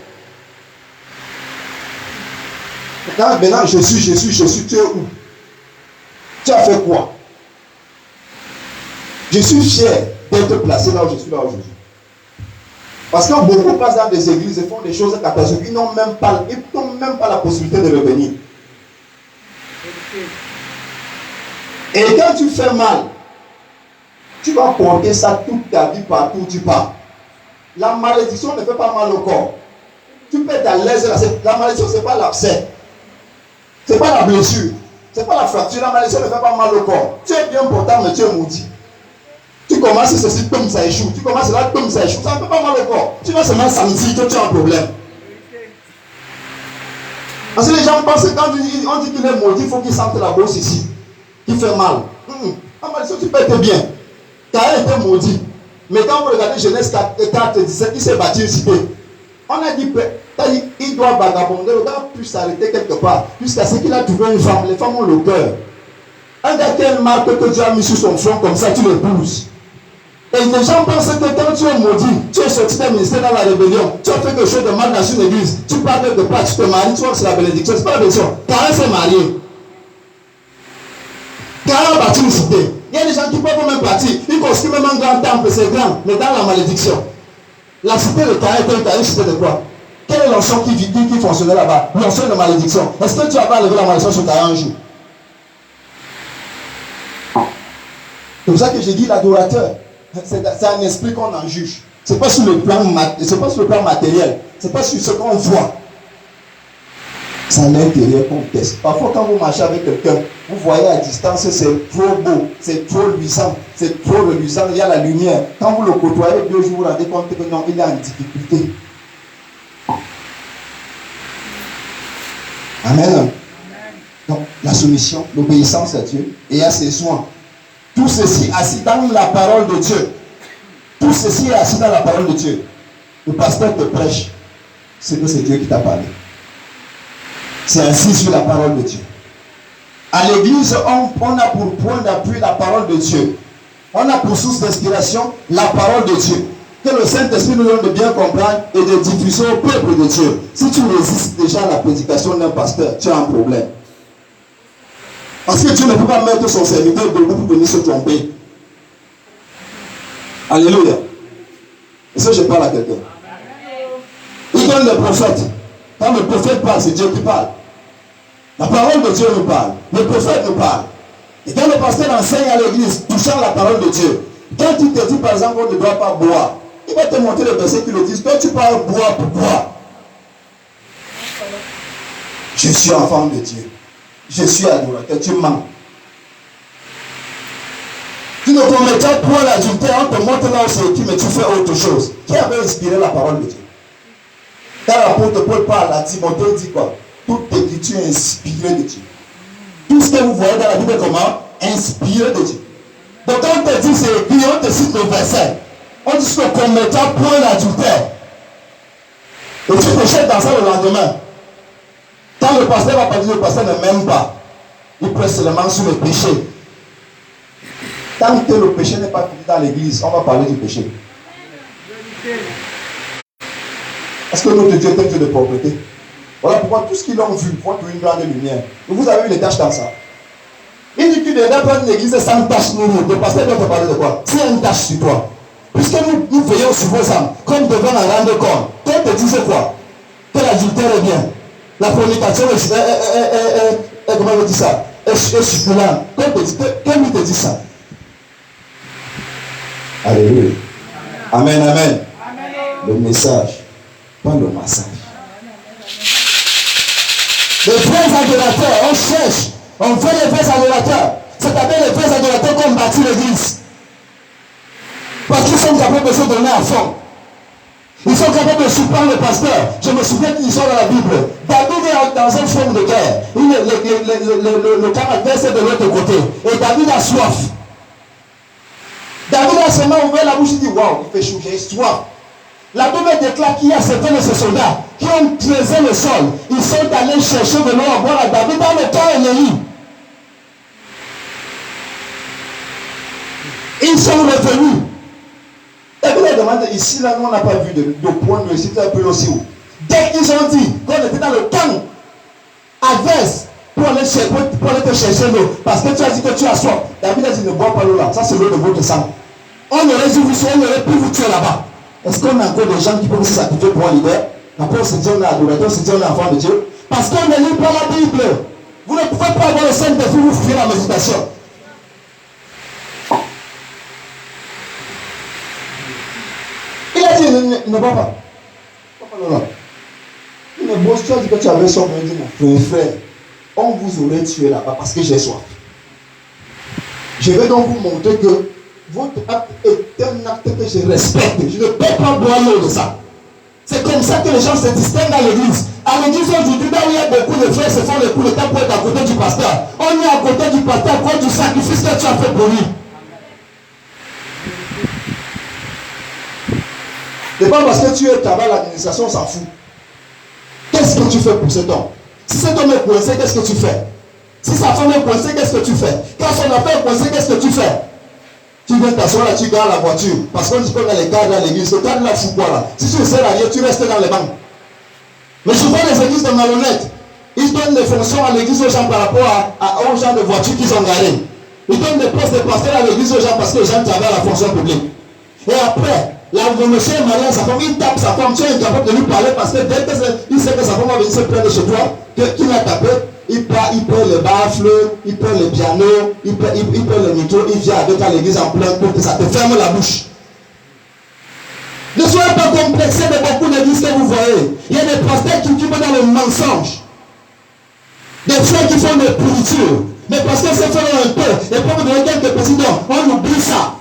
Maintenant, je suis, tu es où? Tu as fait quoi? Je suis fier d'être placé là où je suis là aujourd'hui. Parce que beaucoup passent dans des églises et font des choses catastrophiques. Ils n'ont même pas la possibilité de revenir. Et quand tu fais mal, tu vas porter ça toute ta vie partout où tu pars. La malédiction ne fait pas mal au corps. Tu peux être à l'aise. La malédiction, ce n'est pas l'abcès. Ce n'est pas la blessure. Ce n'est pas la fracture. La malédiction ne fait pas mal au corps. Tu es bien portant, mais tu es maudit. Tu commences ceci, comme ça échoue. Tu commences là, comme ça échoue. Ça ne fait pas mal au corps. Tu vas seulement sentir que tu as un problème. Parce que les gens pensent que quand on dit qu'il est maudit, il faut qu'il sente la bosse ici. Qui fait mal. La malédiction, tu peux être bien. Tu as été maudit. Mais quand vous regardez Genèse 4, 17, il s'est bâti une cité. On a dit il doit vagabonder, le gars pu s'arrêter quelque part, jusqu'à ce qu'il a trouvé une femme. Les femmes ont le cœur. Un gars qui a une marque que Dieu a mis sur son front, comme ça, tu l'épouses. Et les gens pensent que quand tu es maudit, tu es sorti d'un ministère dans la rébellion, tu as fait quelque chose de mal dans une église, tu parles quelque part, tu te maries, tu vois que c'est la bénédiction. C'est pas la bénédiction. Karen s'est marié. Karen a bâti une cité. Il y a des gens qui peuvent même partir. Ils construisent même un grand temple, c'est grand, mais dans la malédiction. La cité de Karen était une cité de quoi? Quel est l'onction qui fonctionnait là-bas? L'onction de malédiction. Est-ce que tu vas pas enlever la malédiction sur Karen un jour? C'est pour ça que j'ai dit l'adorateur. C'est un esprit qu'on en juge. Ce n'est pas sur le plan matériel. Ce n'est pas sur ce qu'on voit. C'est à l'intérieur qu'on teste. Parfois, quand vous marchez avec quelqu'un, vous voyez à distance, c'est trop beau, c'est trop luisant, c'est trop reluisant, il y a la lumière. Quand vous le côtoyez 2 jours, vous vous rendez compte que non, il est en difficulté. Amen. Donc, la soumission, l'obéissance à Dieu et à ses soins. Tout ceci assis dans la parole de Dieu. Tout ceci est assis dans la parole de Dieu. Le pasteur te prêche. C'est que c'est Dieu qui t'a parlé. C'est assis sur la parole de Dieu. À l'église, on a pour point d'appui la parole de Dieu. On a pour source d'inspiration la parole de Dieu. Que le Saint-Esprit nous donne de bien comprendre et de diffuser au peuple de Dieu. Si tu résistes déjà à la prédication d'un pasteur, tu as un problème. Parce que Dieu ne peut pas mettre son serviteur debout pour venir se tromper. Alléluia. Est-ce que je parle à quelqu'un? Il donne le prophète. Quand le prophète parle, c'est Dieu qui parle. La parole de Dieu nous parle. Le prophète nous parle. Et quand le pasteur enseigne à l'église, touchant la parole de Dieu, quand il te dit par exemple qu'on ne doit pas boire, il va te montrer les versets qui le disent. Toi, tu parles boire, pourquoi? Je suis enfant de Dieu. Je suis adorateur. Tu mens. Tu ne commettras point l'adultère, on te montre là où c'est écrit, mais tu fais autre chose. Qui avait inspiré la parole de Dieu? Quand l'apôtre Paul parle à Timothée, il dit quoi? Toute écriture est inspirée de Dieu. Tout ce que vous voyez dans la Bible, comment? Inspiré de Dieu. Donc quand on te dit c'est écrit, on te cite le verset. On dit que tu ne commettras point l'adultère. Et tu te dans ça le lendemain. Quand le pasteur va parler, le pasteur ne m'aime pas. Il presse seulement sur le péché. Tant que le péché n'est pas fini dans l'église, on va parler du péché. Est-ce que notre Dieu est un Dieu de propreté? Voilà pourquoi tout ce qu'ils ont vu font une grande lumière. Et vous avez vu les tâches dans ça. Il dit que tu devrais prendre une église sans tâche nourrie. Le pasteur doit te parler de quoi? C'est une tâche sur toi. Puisque nous veillons sur vos âmes, comme devant la rendre compte. Toi, te disais quoi? Que l'adultère est bien. La fornication est comment on dit ça? Est succulente. Qu'est-ce te dit ça? Alléluia. Amen, amen. Le message, pas le massage. Les vrais adorateurs, on cherche, on veut les vrais adorateurs. C'est-à-dire les vrais adorateurs qui ont bâti l'église. Parce qu'ils sont capables de se donner à fond. Ils sont capables de surprendre le pasteur. Je me souviens d'une histoire dans la Bible. David est dans une forme de guerre. Le caractère c'est de l'autre côté. Et David a soif. David a seulement ouvert la bouche et dit waouh, il fait chaud, j'ai soif. La Bible déclare qu'il y a certains de ces soldats qui ont creusé le sol. Ils sont allés chercher de l'eau à boire à David dans le temps ennemi. Ils sont revenus. David a demandé ici, là, nous on n'a pas vu de point de réussite un peu aussi haut. Dès qu'ils ont dit qu'on était dans le camp adverse pour aller te chercher l'eau, parce que tu as dit que tu as soif, David a dit ne bois pas l'eau là, ça c'est l'eau de votre sang. On aurait pu vous tuer là-bas. Est-ce qu'on a encore des gens qui peuvent se sacrifier pour un leader? Après on se dit on est adorateur, on se dit on est enfant de Dieu. Parce qu'on ne lit pas la Bible. Vous ne pouvez pas avoir le Saint-Esprit, vous fuir la méditation. Il a dit ne bois pas. Il ne boit, tu as dit que tu avais soif, il dit mon frère, on vous aurait tué là-bas parce que j'ai soif. Je vais donc vous montrer que votre acte est un acte que je respecte. Je ne peux pas boire l'eau de ça. C'est comme ça que les gens se distinguent dans l'église. À l'église aujourd'hui, là où il y a beaucoup de frères se font les coups de temps pour être à côté du pasteur. On est à côté du pasteur à cause du sacrifice que tu as fait pour lui. C'est pas parce que tu es travail à l'administration, on s'en fout. Qu'est-ce que tu fais pour cet homme? Si cet homme est coincé, qu'est-ce que tu fais? Si sa femme est coincée, qu'est-ce que tu fais? Quand son affaire est coincée, qu'est-ce que tu fais? Tu viens t'asseoir là, tu gardes la voiture. Parce qu'on dit qu'on a les cadres dans l'église. Le cadre là, fout quoi là? Si tu ne sais rien, tu restes dans les bancs. Mais je vois les églises de malhonnêtes. Ils donnent des fonctions à l'église aux gens par rapport aux gens de voitures qu'ils ont garés. Ils donnent des postes de pasteur à l'église aux gens parce que les gens travaillent à la fonction publique. Et après, le monsieur est marié à sa femme, il tape sa femme, tu es incapable de lui parler parce que dès qu'il sait que sa femme va venir se prendre chez toi, qu'il a tapé, il perd le baffle, il perd le piano, il perd le micro, il vient avec à l'église en plein pour que ça te ferme la bouche. Ne soyez pas complexés de beaucoup d'églises que vous voyez. Il y a des pasteurs qui vont dans le mensonge. Des frères qui font des pourritures. Mais parce que c'est fait un peu, et pour vous donner quelques petits dons, on oublie ça.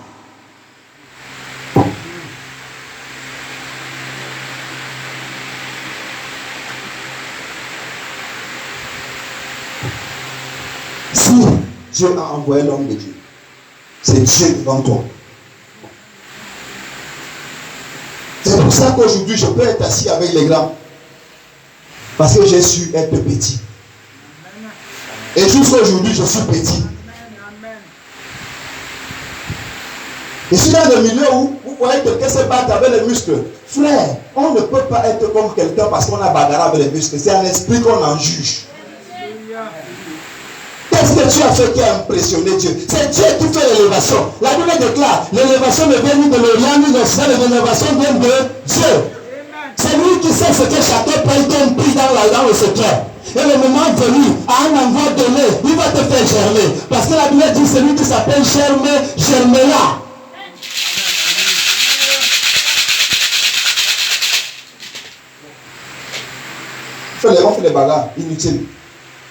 Dieu a envoyé l'homme de Dieu. C'est Dieu devant toi. C'est pour ça qu'aujourd'hui, je peux être assis avec les grands. Parce que j'ai su être petit. Et jusqu'à aujourd'hui, je suis petit. Et si dans le milieu où vous voyez quelqu'un se battre avec les muscles, frère, on ne peut pas être comme quelqu'un parce qu'on a bagarré avec les muscles. C'est un esprit qu'on en juge. Qu'est-ce que tu as fait qui a impressionné Dieu? C'est Dieu qui fait l'élévation. La Bible déclare, l'élévation ne vient ni de l'Orient ni de l'Occident, l'élévation vient de Dieu. C'est lui qui sait ce que chacun paye comme prix dans le secret. Et le moment venu, à un endroit donné, il va te faire germer. Parce que la Bible dit, celui qui s'appelle germer, germera. On fait des bagarres inutiles.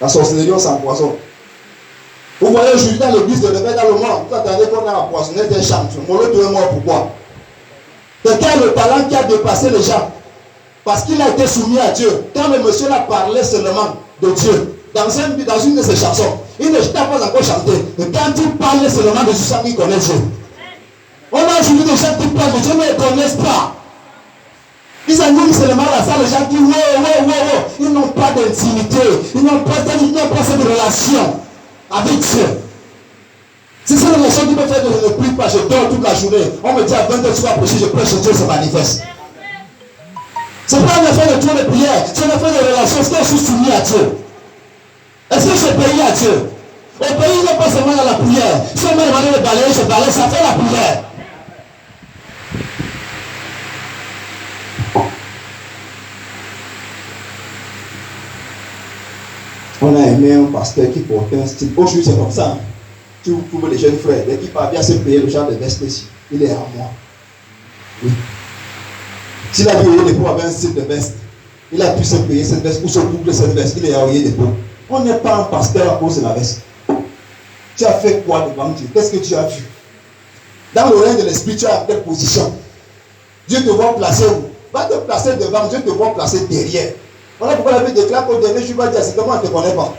La sorcellerie, on s'empoisonne. Vous voyez aujourd'hui dans l'église de l'évêque dans le monde, vous attendez qu'on a empoisonné des champions. Mon autre est mort, pourquoi? Quelqu'un a le talent qui a dépassé les gens. Parce qu'il a été soumis à Dieu. Quand le monsieur a parlé seulement de Dieu, dans une de ses chansons, il ne t'a pas encore chanté. Mais quand il parle seulement de ce chant, il connaît Dieu. On a aujourd'hui des gens qui parlent de Dieu, mais ils ne connaissent pas. Ils animent seulement la salle, les gens qui ils n'ont pas d'intimité, ils n'ont pas cette relation avec Dieu. C'est ça la relation qui me fait de ne prie pas, je dors toute la journée. On me dit à 20h tu vas prêcher, je prêche, Dieu se manifeste. Ce n'est pas un affaire de tour de prière, c'est une affaire de relation. Est-ce que je suis soumis à Dieu? Est-ce que je prie à Dieu? Au pays, il n'est pas seulement dans la prière. Si on m'a demandé de balayer, je balaye, ça fait la prière. On a aimé un pasteur qui portait un style. Aujourd'hui, c'est comme ça. Tu trouves les jeunes frères, dès qu'ils parviennent à se payer le genre de veste ici, il est à moi. Oui. S'il a vu Oye Dépôt avec un style de veste, il a pu se payer cette veste ou se couvrir cette veste, il est à Oye Dépôt. On n'est pas un pasteur à cause de la veste. Tu as fait quoi devant Dieu? Qu'est-ce que tu as vu? Dans le règne de l'esprit, tu as quelle position? Dieu te voit placer où? Va te placer devant, Dieu te voit placer derrière. Voilà pourquoi la Bible déclare qu'au dernier jour, il va dire, c'est comment on ne te connaît pas.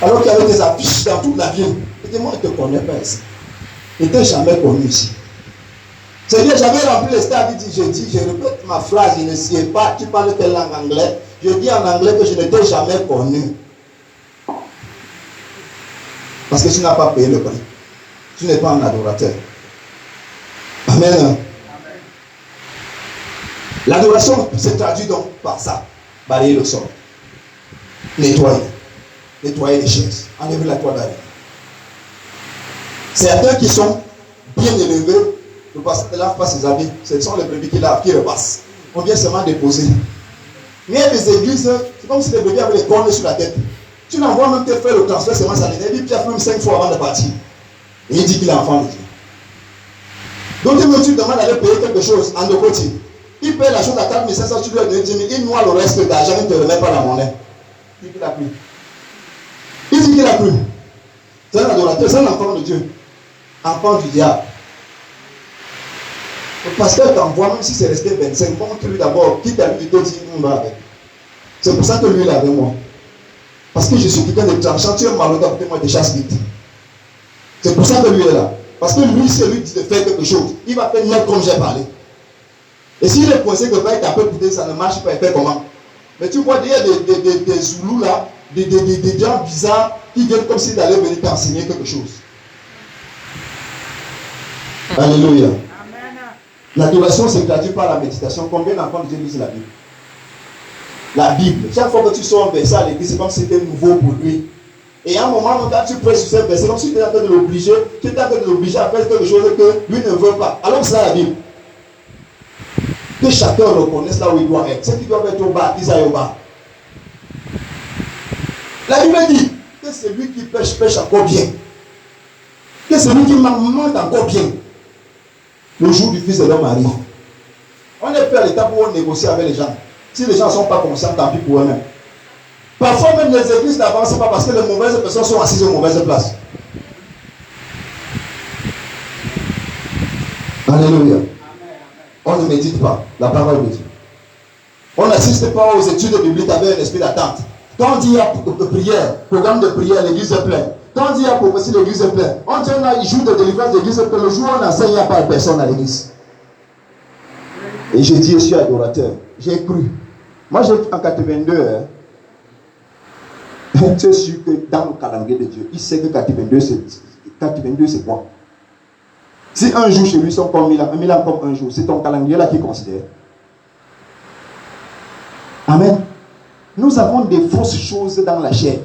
Alors qu'il y avait des affiches dans toute la ville. Il dit, moi, on ne te connaît pas ici. Il ne t'a jamais connu ici. C'est-à-dire, j'avais rempli le stade, je répète ma phrase, je ne sais pas, tu parles quelle langue anglaise. Je dis en anglais que je ne t'ai jamais connu. Parce que tu n'as pas payé le prix. Tu n'es pas un adorateur. Amen. L'adoration se traduit donc par ça. Balayer le sol. Nettoyer. Nettoyer les chaises. Enlever la toile d'arrêt. Certains qui sont bien élevés, le pasteur ne lave pas ses habits. Ce sont les brebis qui lavent, qui repassent. On vient seulement déposer. Mais les églises, c'est comme si les bébés avaient les cornes sur la tête. Tu n'envoies même que faire le transfert seulement sanitaire. Il dit Pierre même 5 fois avant de partir. Et il dit qu'il est enfant de Dieu. Donc tu me demandes d'aller payer quelque chose en de côté. Il paye la chose à 4 500, tu lui as donné 10 000, il noie le reste d'argent, il ne te remet pas la monnaie. Il dit qu'il a pris. Il dit qu'il a pris. C'est un adorateur, c'est un enfant de Dieu. Enfant du diable. Le pasteur t'envoie, même si c'est resté 25, montre lui d'abord, quitte à lui te dire, on va avec. C'est pour ça que lui il est avec moi. Parce que je suis quelqu'un de tranchant, tu es malheureux, côté moi, de chasse vite. C'est pour ça que lui est là. Parce que lui, c'est lui qui te fait quelque chose. Il va faire mieux comme j'ai parlé. Et s'il est coincé que va être un peu coûté, ça ne marche pas, il fait comment? Mais tu vois, il y a des Zoulous là, des gens bizarres qui viennent comme s'ils allaient venir t'enseigner quelque chose. Alléluia. L'adoration se traduit par la méditation. Combien d'enfants de Dieu lisent la Bible? La Bible. Chaque fois que tu sors un verset à l'église, c'est comme si c'était nouveau pour lui. Et à un moment, quand tu prêches sur ce verset, comme si tu es en train de l'obliger, tu es en train de l'obliger à faire quelque chose que lui ne veut pas. Alors c'est ça la Bible. Que chacun reconnaisse là où il doit être. Ceux qui doivent être au bas, ils aillent au bas. La Bible dit que celui qui pêche, pêche encore bien. Que celui qui ment encore bien. Le jour du Fils de l'homme arrive. On n'est plus à l'étape où on négocie avec les gens. Si les gens ne sont pas conscients, tant pis pour eux-mêmes. Parfois même les églises n'avancent pas parce que les mauvaises personnes sont assises aux mauvaises places. Alléluia. On ne médite pas la parole de Dieu. On n'assiste pas aux études bibliques avec un esprit d'attente. Quand on dit prière, programme de prière, l'église est pleine. Quand on dit il y a prophétie, l'église est pleine. On dit on a un jour de délivrance, l'église est pleine. Le jour où on enseigne, il n'y a pas de personne à l'église. Et je dis, je suis adorateur. J'ai cru. Moi, j'ai cru en 82. Tu es sûr que dans le calendrier de Dieu, il sait que 82, c'est quoi? Si un jour chez lui sont comme 1000 ans, 1000 ans comme un jour, c'est ton calendrier là qui considère. Amen. Nous avons des fausses choses dans la chair,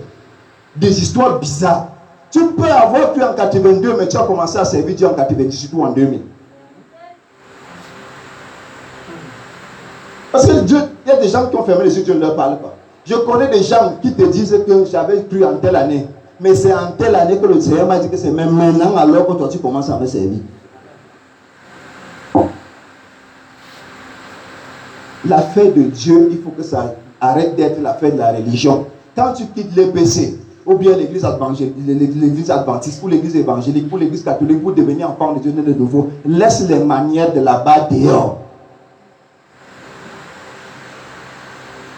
des histoires bizarres. Tu peux avoir cru en 82, mais tu as commencé à servir Dieu en 98 ou en 2000. Parce que Dieu, il y a des gens qui ont fermé les yeux, Dieu ne leur parle pas. Je connais des gens qui te disent que j'avais cru en telle année, mais c'est en telle année que le Seigneur m'a dit que c'est même maintenant alors que toi tu commences à me servir. L'affaire de Dieu, il faut que ça arrête d'être l'affaire de la religion. Quand tu quittes l'EPC, ou bien l'église adventiste, ou l'église évangélique, ou l'église catholique, pour devenir enfant de Dieu de nouveau, laisse les manières de là-bas dehors.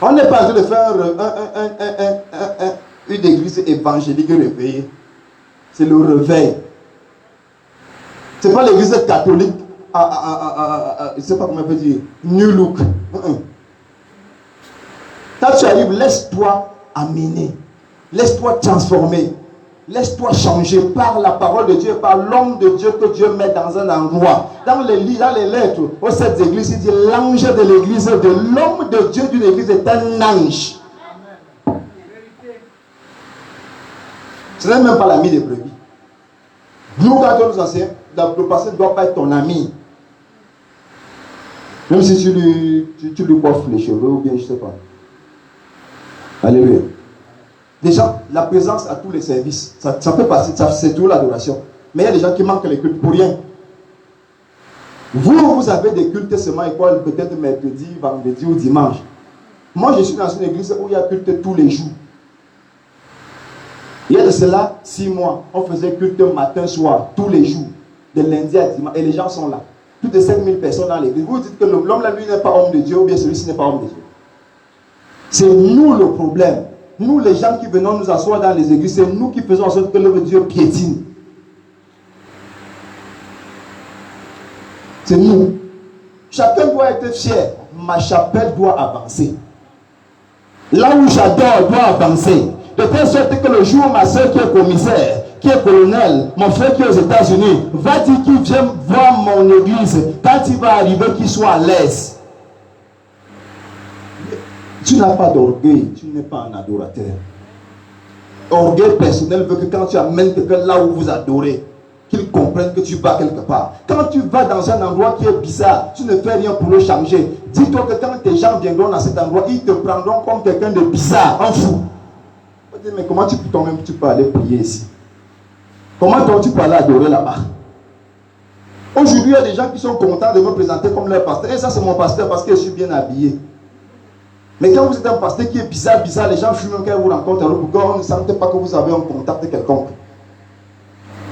On n'est pas en train de faire une église évangélique réveillée. C'est le réveil. Ce n'est pas l'église catholique, je ne sais pas comment on peut dire, new look. Quand tu arrives, laisse-toi amener. Laisse-toi transformer. Laisse-toi changer par la parole de Dieu, par l'homme de Dieu que Dieu met dans un endroit. Dans les lettres, aux 7 églises, il dit l'ange de l'église, de l'homme de Dieu d'une église est un ange. Ce n'est même pas l'ami des brebis. Nous, quand on nous enseigne, le pasteur ne doit pas être ton ami. Même si tu lui coiffes les cheveux ou bien je ne sais pas. Alléluia. Déjà, la présence à tous les services, ça fait partie, c'est tout l'adoration. Mais il y a des gens qui manquent les cultes pour rien. Vous avez des cultes seulement écoles, peut-être mercredi, vendredi ou dimanche. Moi, je suis dans une église où il y a culte tous les jours. Il y a de cela 6 mois, on faisait culte matin, soir, tous les jours, de lundi à dimanche, et les gens sont là. Plus de 7000 personnes dans l'église. Vous dites que l'homme là, lui, n'est pas homme de Dieu, ou bien celui-ci n'est pas homme de Dieu. C'est nous le problème. Nous, les gens qui venons nous asseoir dans les églises, c'est nous qui faisons en sorte que l'œuvre de Dieu piétine. C'est nous. Chacun doit être fier. Ma chapelle doit avancer. Là où j'adore doit avancer. De telle sorte que le jour où ma soeur qui est commissaire, qui est colonel, mon frère qui est aux États-Unis, va dire qu'il vient voir mon église, quand il va arriver, qu'il soit à l'aise. Tu n'as pas d'orgueil, tu n'es pas un adorateur. Orgueil personnel veut que quand tu amènes quelqu'un là où vous adorez, qu'il comprenne que tu vas quelque part. Quand tu vas dans un endroit qui est bizarre, tu ne fais rien pour le changer. Dis-toi que quand tes gens viendront dans cet endroit, ils te prendront comme quelqu'un de bizarre, en fou. Mais comment toi-même tu peux aller prier ici? Comment toi tu peux aller adorer là-bas? Aujourd'hui, il y a des gens qui sont contents de me présenter comme leur pasteur. Et ça, c'est mon pasteur parce que je suis bien habillé. Mais quand vous êtes un pasteur qui est bizarre, les gens fument quand ils vous rencontrent, alors on ne sent pas que vous avez un contact quelconque.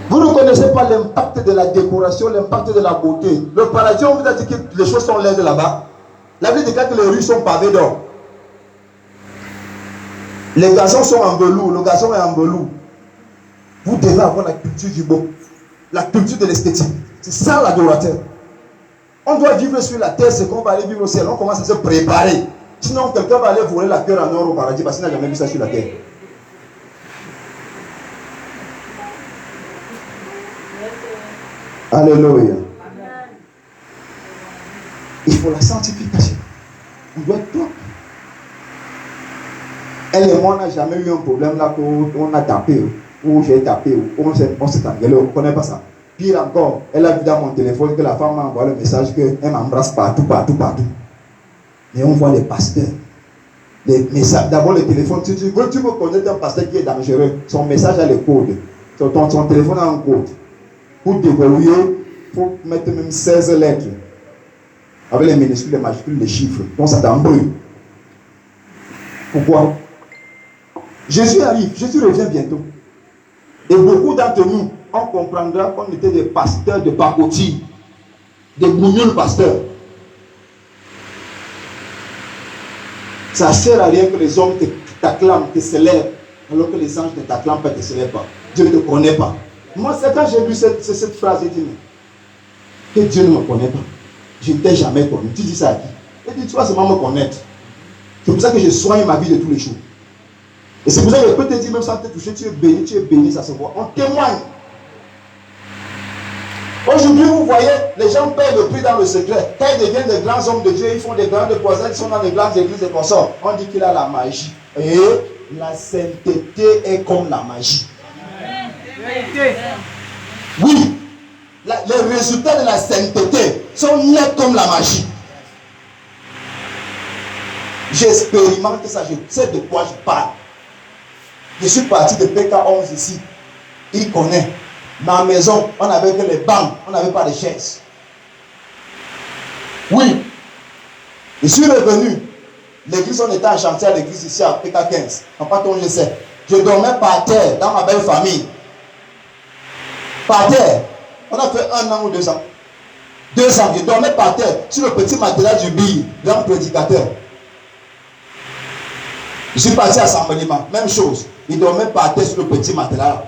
Vous ne connaissez pas l'impact de la décoration, l'impact de la beauté. Le paradis, on vous a dit que les choses sont laides là-bas. La Bible déclare que les rues sont pavées d'or. Les gazons sont en velours, le gazon est en velours. Vous devez avoir la culture du beau, la culture de l'esthétique. C'est ça l'adorateur. On doit vivre sur la terre, c'est qu'on va aller vivre au ciel. On commence à se préparer. Sinon, quelqu'un va aller voler la cœur en or au paradis parce qu'il n'a jamais vu ça sur la terre. Alléluia. Il faut la sanctification. On doit tout. Elle et moi, on n'a jamais eu un problème là où on a tapé, ou j'ai tapé, ou on s'est engueulé, on ne connaît pas ça. Pire encore, elle a vu dans mon téléphone que la femme m'a envoyé le message qu'elle m'embrasse partout. Et on voit les pasteurs. Les messages. D'abord le téléphone, tu veux connaître un pasteur qui est dangereux, son message a les codes. Son téléphone a un code. Pour déverrouiller, il faut mettre même 16 lettres. Avec les minuscules, les majuscules, les chiffres. Donc ça t'embrouille. Pourquoi? Jésus arrive, Jésus revient bientôt. Et beaucoup d'entre nous, on comprendra qu'on était des pasteurs de pacotille, des bouillons pasteurs. Ça ne sert à rien que les hommes t'acclament, te célèbrent, alors que les anges ne t'acclament pas, ne te célèbrent pas. Dieu ne te connaît pas. Moi, c'est quand j'ai lu cette phrase, j'ai dit, que Dieu ne me connaît pas. Je ne t'ai jamais connu. Tu dis ça à qui? Il dit, tu vas seulement me connaître. C'est pour ça que je soigne ma vie de tous les jours. Et c'est pour ça que je peux te dire, même sans te toucher, tu es béni, ça se voit. On témoigne. Aujourd'hui, vous voyez, les gens payent le prix dans le secret. Quand ils deviennent des grands hommes de Dieu, ils font des grandes poisons, ils sont dans des grandes églises et consorts. On dit qu'il a la magie. Et la sainteté est comme la magie. Oui, les résultats de la sainteté sont nets comme la magie. J'expérimente ça, je sais de quoi je parle. Je suis parti de PK11 ici. Il connaît. Dans la maison, on n'avait que les bancs, on n'avait pas de chaises. Oui. Je suis revenu. L'église, on était en chantier à l'église ici à PK15. En partant, je sais. Je dormais par terre dans ma belle famille. Par terre. On a fait 1 an ou 2 ans. 2 ans, je dormais par terre sur le petit matelas du bille, grand prédicateur. Je suis parti à Saint-Boniment, même chose. Il dormait par terre sur le petit matelas.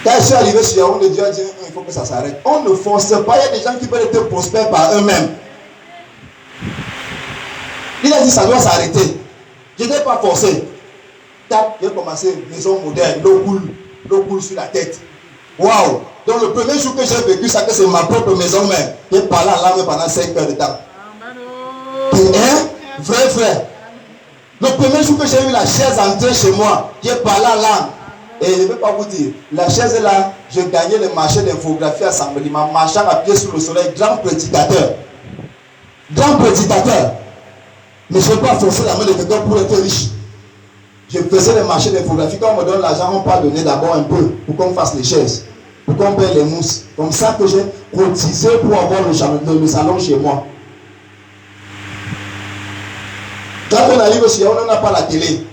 Quand je suis arrivé sur Yaoundé, Dieu a dit il faut que ça s'arrête. On ne force pas, il y a des gens qui peuvent être prospères par eux-mêmes. Il a dit ça doit s'arrêter. Je n'ai pas forcé. J'ai commencé, maison moderne, l'eau coule sur la tête. Waouh! Donc le premier jour que j'ai vécu ça, que c'est ma propre maison même. J'ai parlé à l'âme pendant 5 heures de temps. Vrai frère. Le premier jour que j'ai eu la chaise entrée chez moi, j'ai parlé à l'âme. Et je ne vais pas vous dire, la chaise est là, je gagnais le marché d'infographie à Saint-Boniment, marchant à pied sous le soleil, grand prédicateur. Grand prédicateur. Mais je ne vais pas forcer la main de quelqu'un pour être riche. Je faisais les marchés d'infographie. Quand on me donne l'argent, on peut donner d'abord un peu pour qu'on fasse les chaises, pour qu'on paye les mousses. Comme ça que j'ai cotisé pour avoir le salon chez moi. Quand on arrive chez on n'a pas la télé.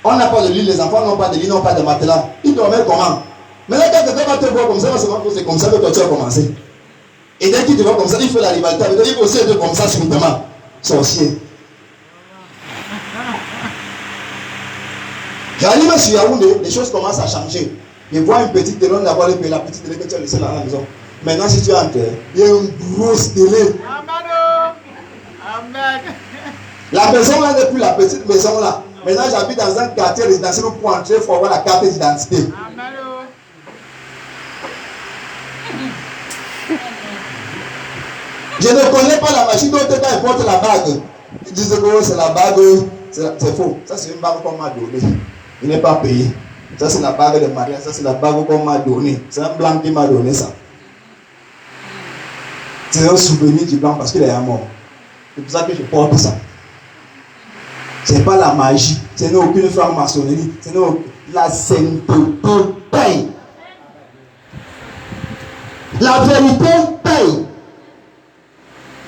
On n'a pas de lit, les enfants n'ont pas de lit, n'ont pas de matelas. Ils dormaient comment? Mais là, quand quelqu'un va te voir comme ça, c'est comme ça que toi tu as commencé. Et dès qu'il te voit comme ça, il fait la rivalité avec toi. Il faut aussi être comme ça subitement. Sorcier. J'arrive sur Yaoundé, les choses commencent à changer. Je vois une petite télé, on a la petite télé que tu as laissée dans la maison. Maintenant, si tu entres, il y a une grosse télé. Amen. La maison là n'est plus la petite maison là. Maintenant, j'habite dans un quartier résidentiel où pour entrer, il faut avoir la carte d'identité. Je ne connais pas la machine d'autres quand ils portent la bague. Ils disent que c'est la bague, c'est faux. Ça, c'est une bague qu'on m'a donnée. Il n'est pas payé. Ça, c'est la bague de mariage. Ça, c'est la bague qu'on m'a donnée. C'est un blanc qui m'a donné ça. C'est un souvenir du blanc parce qu'il est mort. C'est pour ça que je porte ça. Ce n'est pas la magie. Ce n'est aucune franc-maçonnerie. Ce n'est la sainteté paye. La vérité paye.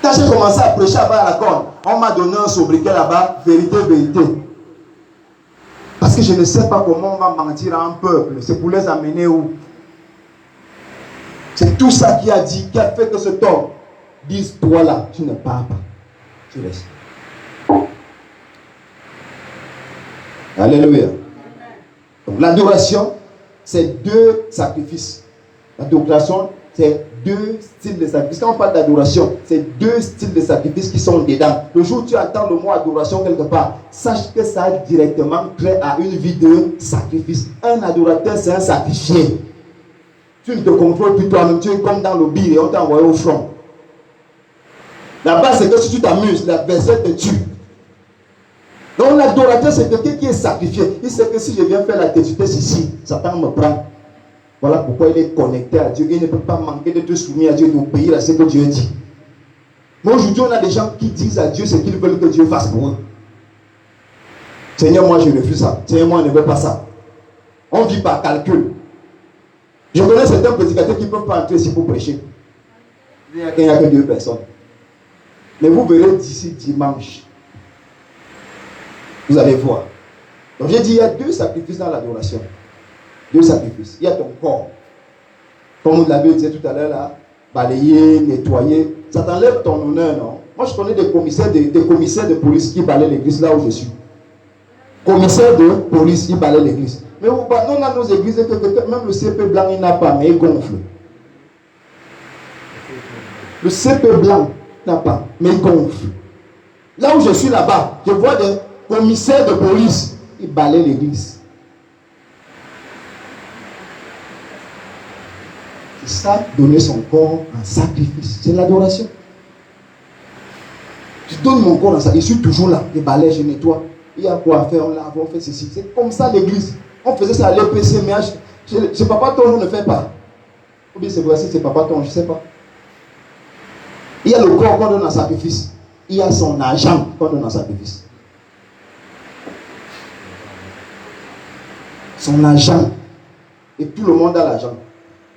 Quand j'ai commencé à prêcher à Baracon, on m'a donné un sobriquet là-bas, vérité, vérité. Parce que je ne sais pas comment on va mentir à un peuple. C'est pour les amener où? C'est tout ça qui a dit, qui a fait que cet homme dise, toi là, tu ne pars pas. Tu restes. Alléluia. Donc l'adoration, c'est 2 sacrifices. L'adoration, c'est 2 styles de sacrifice. Quand on parle d'adoration, c'est 2 styles de sacrifice qui sont dedans. Le jour où tu entends le mot adoration quelque part, sache que ça a directement trait à une vie de sacrifice. Un adorateur, c'est un sacrifié. Tu ne te contrôles plus toi-même, tu es comme dans le bille et on t'a envoyé au front. La base, c'est que si tu t'amuses, l'adversaire te tue. Donc l'adorateur, c'est quelqu'un qui est sacrifié. Il sait que si je viens faire la détutesse ici, Satan me prend. Voilà pourquoi il est connecté à Dieu. Il ne peut pas manquer d'être soumis à Dieu et d'obéir à ce que Dieu dit. Mais aujourd'hui, on a des gens qui disent à Dieu ce qu'ils veulent que Dieu fasse pour eux. Seigneur, moi je refuse ça. Seigneur, moi je ne veux pas ça. On vit par calcul. Je connais certains prédicateurs qui ne peuvent pas entrer ici pour prêcher. Il n'y a que 2 personnes. Mais vous verrez d'ici dimanche. Vous allez voir. Donc j'ai dit, il y a 2 sacrifices dans l'adoration. 2 sacrifices. Il y a ton corps. Comme vous l'avez dit tout à l'heure là, balayer, nettoyer. Ça t'enlève ton honneur, non? Moi je connais des commissaires de police qui balaient l'église là où je suis. Commissaire de police qui balaient l'église. Mais on a nos églises que même le CP blanc, il n'a pas, mais il gonfle. Le CP blanc n'a pas, mais il gonfle. Là où je suis là-bas, je vois des commissaires de police, ils balayent l'église. C'est ça, donner son corps en sacrifice. C'est l'adoration. Je donne mon corps en sacrifice. Je suis toujours là, je balaye, je nettoie. Il y a quoi à faire, on lave, on fait ceci. C'est comme ça l'église. On faisait ça à l'EPCMH. C'est Papa Ton, on ne fait pas. Ou bien c'est voici, c'est Papa Ton, je ne sais pas. Il y a le corps qu'on donne en sacrifice. Il y a son argent qu'on donne en sacrifice. Son argent. Et tout le monde a l'argent.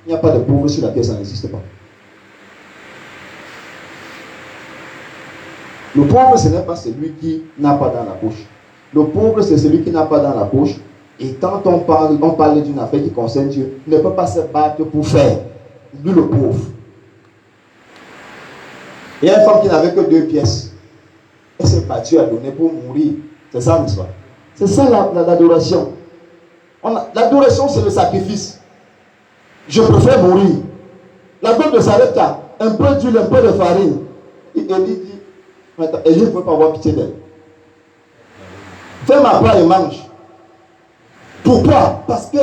Il n'y a pas de pauvres sur la terre, ça n'existe pas. Le pauvre, ce n'est pas celui qui n'a pas dans la poche. Le pauvre, c'est celui qui n'a pas dans la poche. Et quand on parle d'une affaire qui concerne Dieu, il ne peut pas se battre pour faire. Lui, le pauvre. Il y a une femme qui n'avait que 2 pièces. Elle s'est battue à donner pour mourir. C'est ça, n'est-ce pas? C'est ça l'adoration. L'adoration, c'est le sacrifice. Je préfère mourir. La Bible s'arrête à un peu d'huile, un peu de farine. Et Élie dit, Élie ne peut pas avoir pitié d'elle. Fais ma part et mange. Pourquoi? Parce que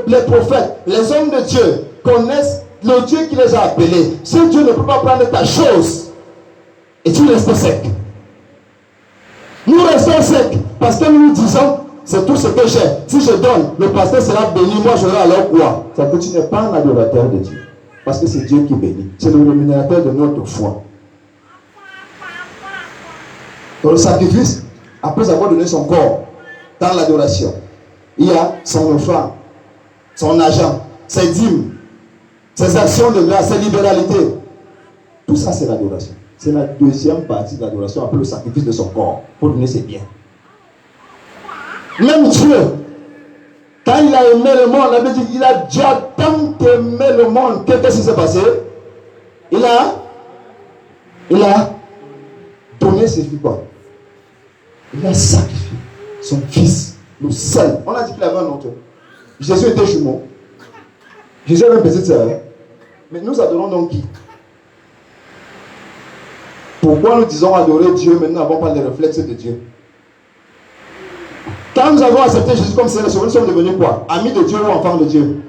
les prophètes, les hommes de Dieu connaissent le Dieu qui les a appelés. Ce Dieu ne peut pas prendre ta chose et tu restes sec. Nous restons secs parce que nous disons, c'est tout ce que j'ai. Si je donne, le pasteur sera béni, moi j'aurai alors quoi? C'est que tu n'es pas un adorateur de Dieu. Parce que c'est Dieu qui bénit. C'est le rémunérateur de notre foi. Dans le sacrifice, après avoir donné son corps dans l'adoration, il y a son offrande, son argent, ses dîmes, ses actions de grâce, ses libéralités. Tout ça, c'est l'adoration. C'est la deuxième partie de l'adoration, après le sacrifice de son corps, pour donner ses biens. Même Dieu, quand il a aimé le monde, il a dit qu'il a déjà tant aimé le monde. Qu'est-ce qui s'est passé? Il a donné ses filles quoi? Il a sacrifié son fils, le seul. On a dit qu'il avait un autre. Jésus était jumeau. Jésus avait une petite sœur. Mais nous adorons donc qui? Pourquoi nous disons adorer Dieu, mais nous n'avons pas les réflexes de Dieu? Quand nous avons accepté Jésus comme Seigneur, nous sommes devenus quoi? Amis de Dieu ou enfants de Dieu?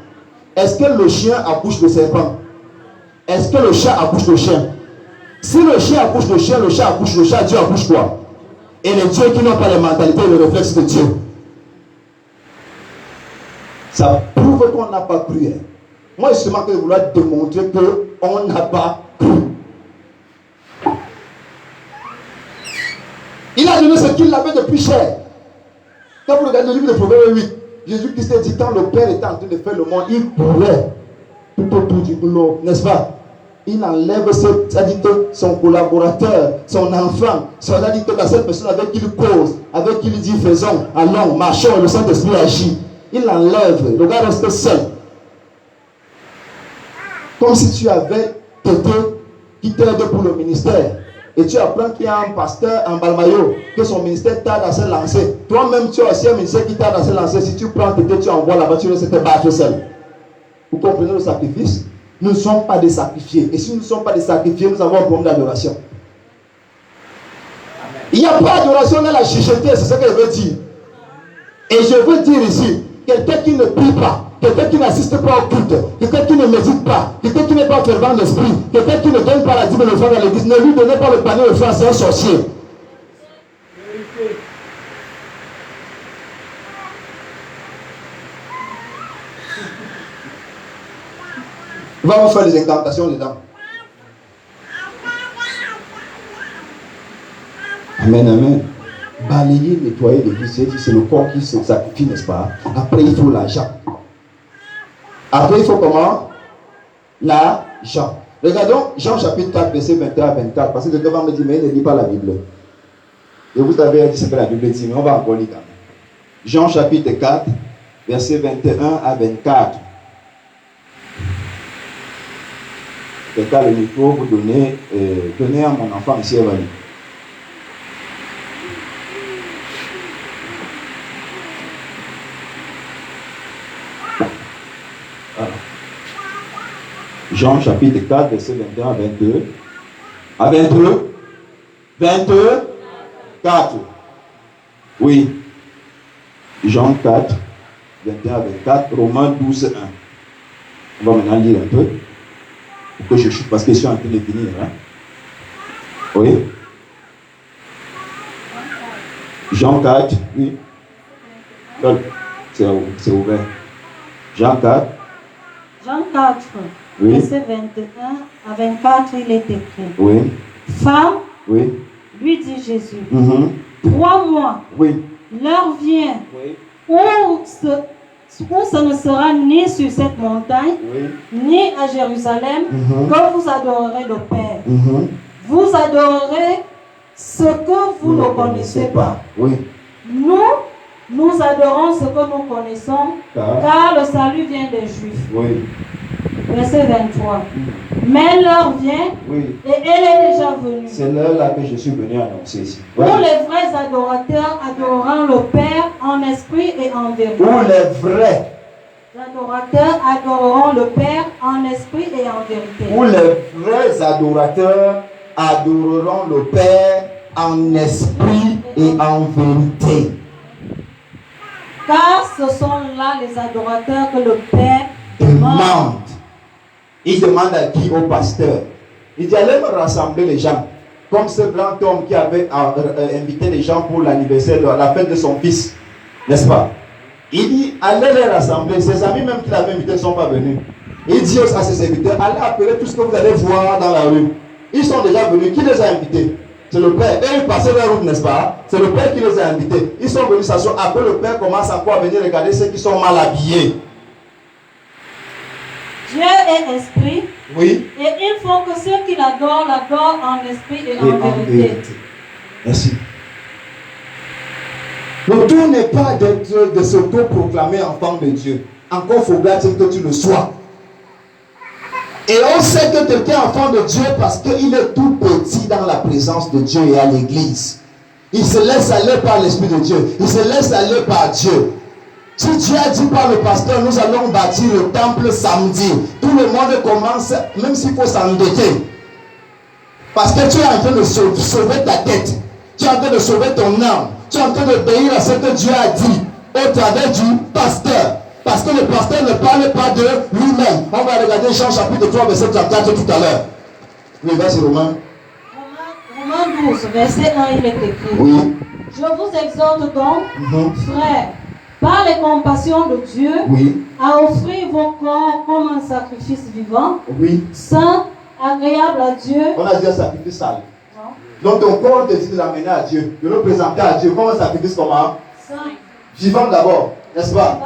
Est-ce que le chien accouche de serpent? Est-ce que le chat accouche de chien? Si le chien accouche de chien, le chat accouche de chat, Dieu accouche quoi? Et les dieux qui n'ont pas les mentalités et les réflexes de Dieu. Ça prouve qu'on n'a pas cru. Moi, justement, que je voulais démontrer qu'on n'a pas cru. Il a donné ce qu'il avait de plus cher. Quand vous regardez le livre de Proverbes 8, Jésus-Christ a dit, quand le Père était en train de faire le monde, il courait tout autour du globe, n'est-ce pas? Il enlève son collaborateur, son enfant, c'est-à-dire que cette personne avec qui il cause, avec qui il dit faisons, allons, marchons, le Saint-Esprit agit. Il l'enlève, le gars reste seul. Comme si tu avais quelqu'un qui t'aide pour le ministère. Et tu apprends qu'il y a un pasteur en Balmayo, que son ministère tarde à se lancer. Toi-même, tu as aussi un ministère qui tarde à se lancer. Si tu prends quelqu'un, tu envoies là-bas, tu restes te battre seul. Vous comprenez le sacrifice? Nous ne sommes pas des sacrifiés. Et si nous ne sommes pas des sacrifiés, nous avons un problème d'adoration. Il n'y a pas d'adoration dans la chicheté, c'est ce que je veux dire. Et je veux dire ici, quelqu'un qui ne prie pas, quelqu'un qui n'assiste pas au culte, quelqu'un qui ne médite pas, quelqu'un qui n'est pas fervent d'esprit, quelqu'un qui ne donne pas la dîme de l'offrande dans l'église, ne lui donnez pas le panier de l'offrande, c'est un sorcier. Il va vous faire des incantations dedans. Amen, amen. Balayer, nettoyer l'église, c'est le corps qui se sacrifie, n'est-ce pas? Après, il faut l'argent. Après, il faut comment? L'argent. Regardons Jean chapitre 4, verset 21 à 24. Parce que quelqu'un va me dire, mais il ne lit pas la Bible. Et vous avez dit ce que la Bible dit, mais on va encore lire quand même. Jean chapitre 4, verset 21 à 24. Quelqu'un le micro, vous donnez à mon enfant ici, Evanie. Jean chapitre 4, verset 21 à 22. À 22. 22. 4. Oui. Jean 4, 21 à 24. Romains 12, 1. On va maintenant lire un peu. Pour que je chute parce que je suis en train de finir. Hein? Oui. Jean 4, oui. C'est ouvert. Jean 4. Jean 4, Oui. verset 21 à 24, il est écrit. Oui. Femme, Oui. lui dit Jésus, Mhm. 3 mois, Oui. l'heure vient Oui. où ce ne sera ni sur cette montagne, Oui. ni à Jérusalem, Mhm. que vous adorerez le Père. Mhm. Vous adorerez ce que vous ne connaissez pas. Oui. Nous adorons ce que nous connaissons, car le salut vient des Juifs. Oui. Verset 23. Mais l'heure vient, Oui. et elle est déjà venue, C'est là que je suis venu annoncer ici. où les vrais adorateurs adoreront le Père en esprit et en vérité. Où les vrais, Les adorateurs adoreront le Père en esprit et en vérité. où les vrais adorateurs adoreront le Père en esprit et en vérité. Car ce sont là les adorateurs que le Père demande. Demande. Il demande à qui? Au pasteur. Il dit allez me rassembler les gens. Comme ce grand homme qui avait invité les gens pour l'anniversaire, la fête de son fils. N'est-ce pas? Il dit allez les rassembler. Ses amis même qu'il avait invités ne sont pas venus. Il dit à ses serviteurs allez appeler tout ce que vous allez voir dans la rue. Ils sont déjà venus. Qui les a invités? C'est le Père. Et ils passaient leur route, n'est-ce pas? C'est le Père qui les a invités. Ils sont venus s'asseoir. Après, le Père commence encore à venir regarder ceux qui sont mal habillés. Dieu est esprit, Oui. et il faut que ceux qui l'adorent en esprit et en vérité. Merci. Le tout n'est pas de s'auto-proclamer enfant de Dieu. Encore faudra-t-il que tu le sois. Et on sait que quelqu'un est enfant de Dieu parce qu'il est tout petit dans la présence de Dieu et à l'église. Il se laisse aller par l'Esprit de Dieu. Il se laisse aller par Dieu. Si Dieu a dit par le pasteur, nous allons bâtir le temple samedi, tout le monde commence, même s'il faut s'endetter. Parce que tu es en train de sauver ta tête. Tu es en train de sauver ton âme. Tu es en train d'obéir à ce que Dieu a dit au travers du pasteur. Parce que le pasteur ne parle pas de lui-même. On va regarder Jean chapitre 3, verset 34 tout à l'heure. Oui, vas-y, Romain. Romains 12, verset 1, il est écrit. Oui. Je vous exhorte donc, frères, par les compassions de Dieu, Oui. à offrir vos corps comme un sacrifice vivant, Oui. saint, agréable à Dieu. On a dit un sacrifice sale. Non. Donc ton corps te dit de l'amener à Dieu, de le présenter à Dieu comme un sacrifice comment? Saint. Vivant d'abord, n'est-ce pas?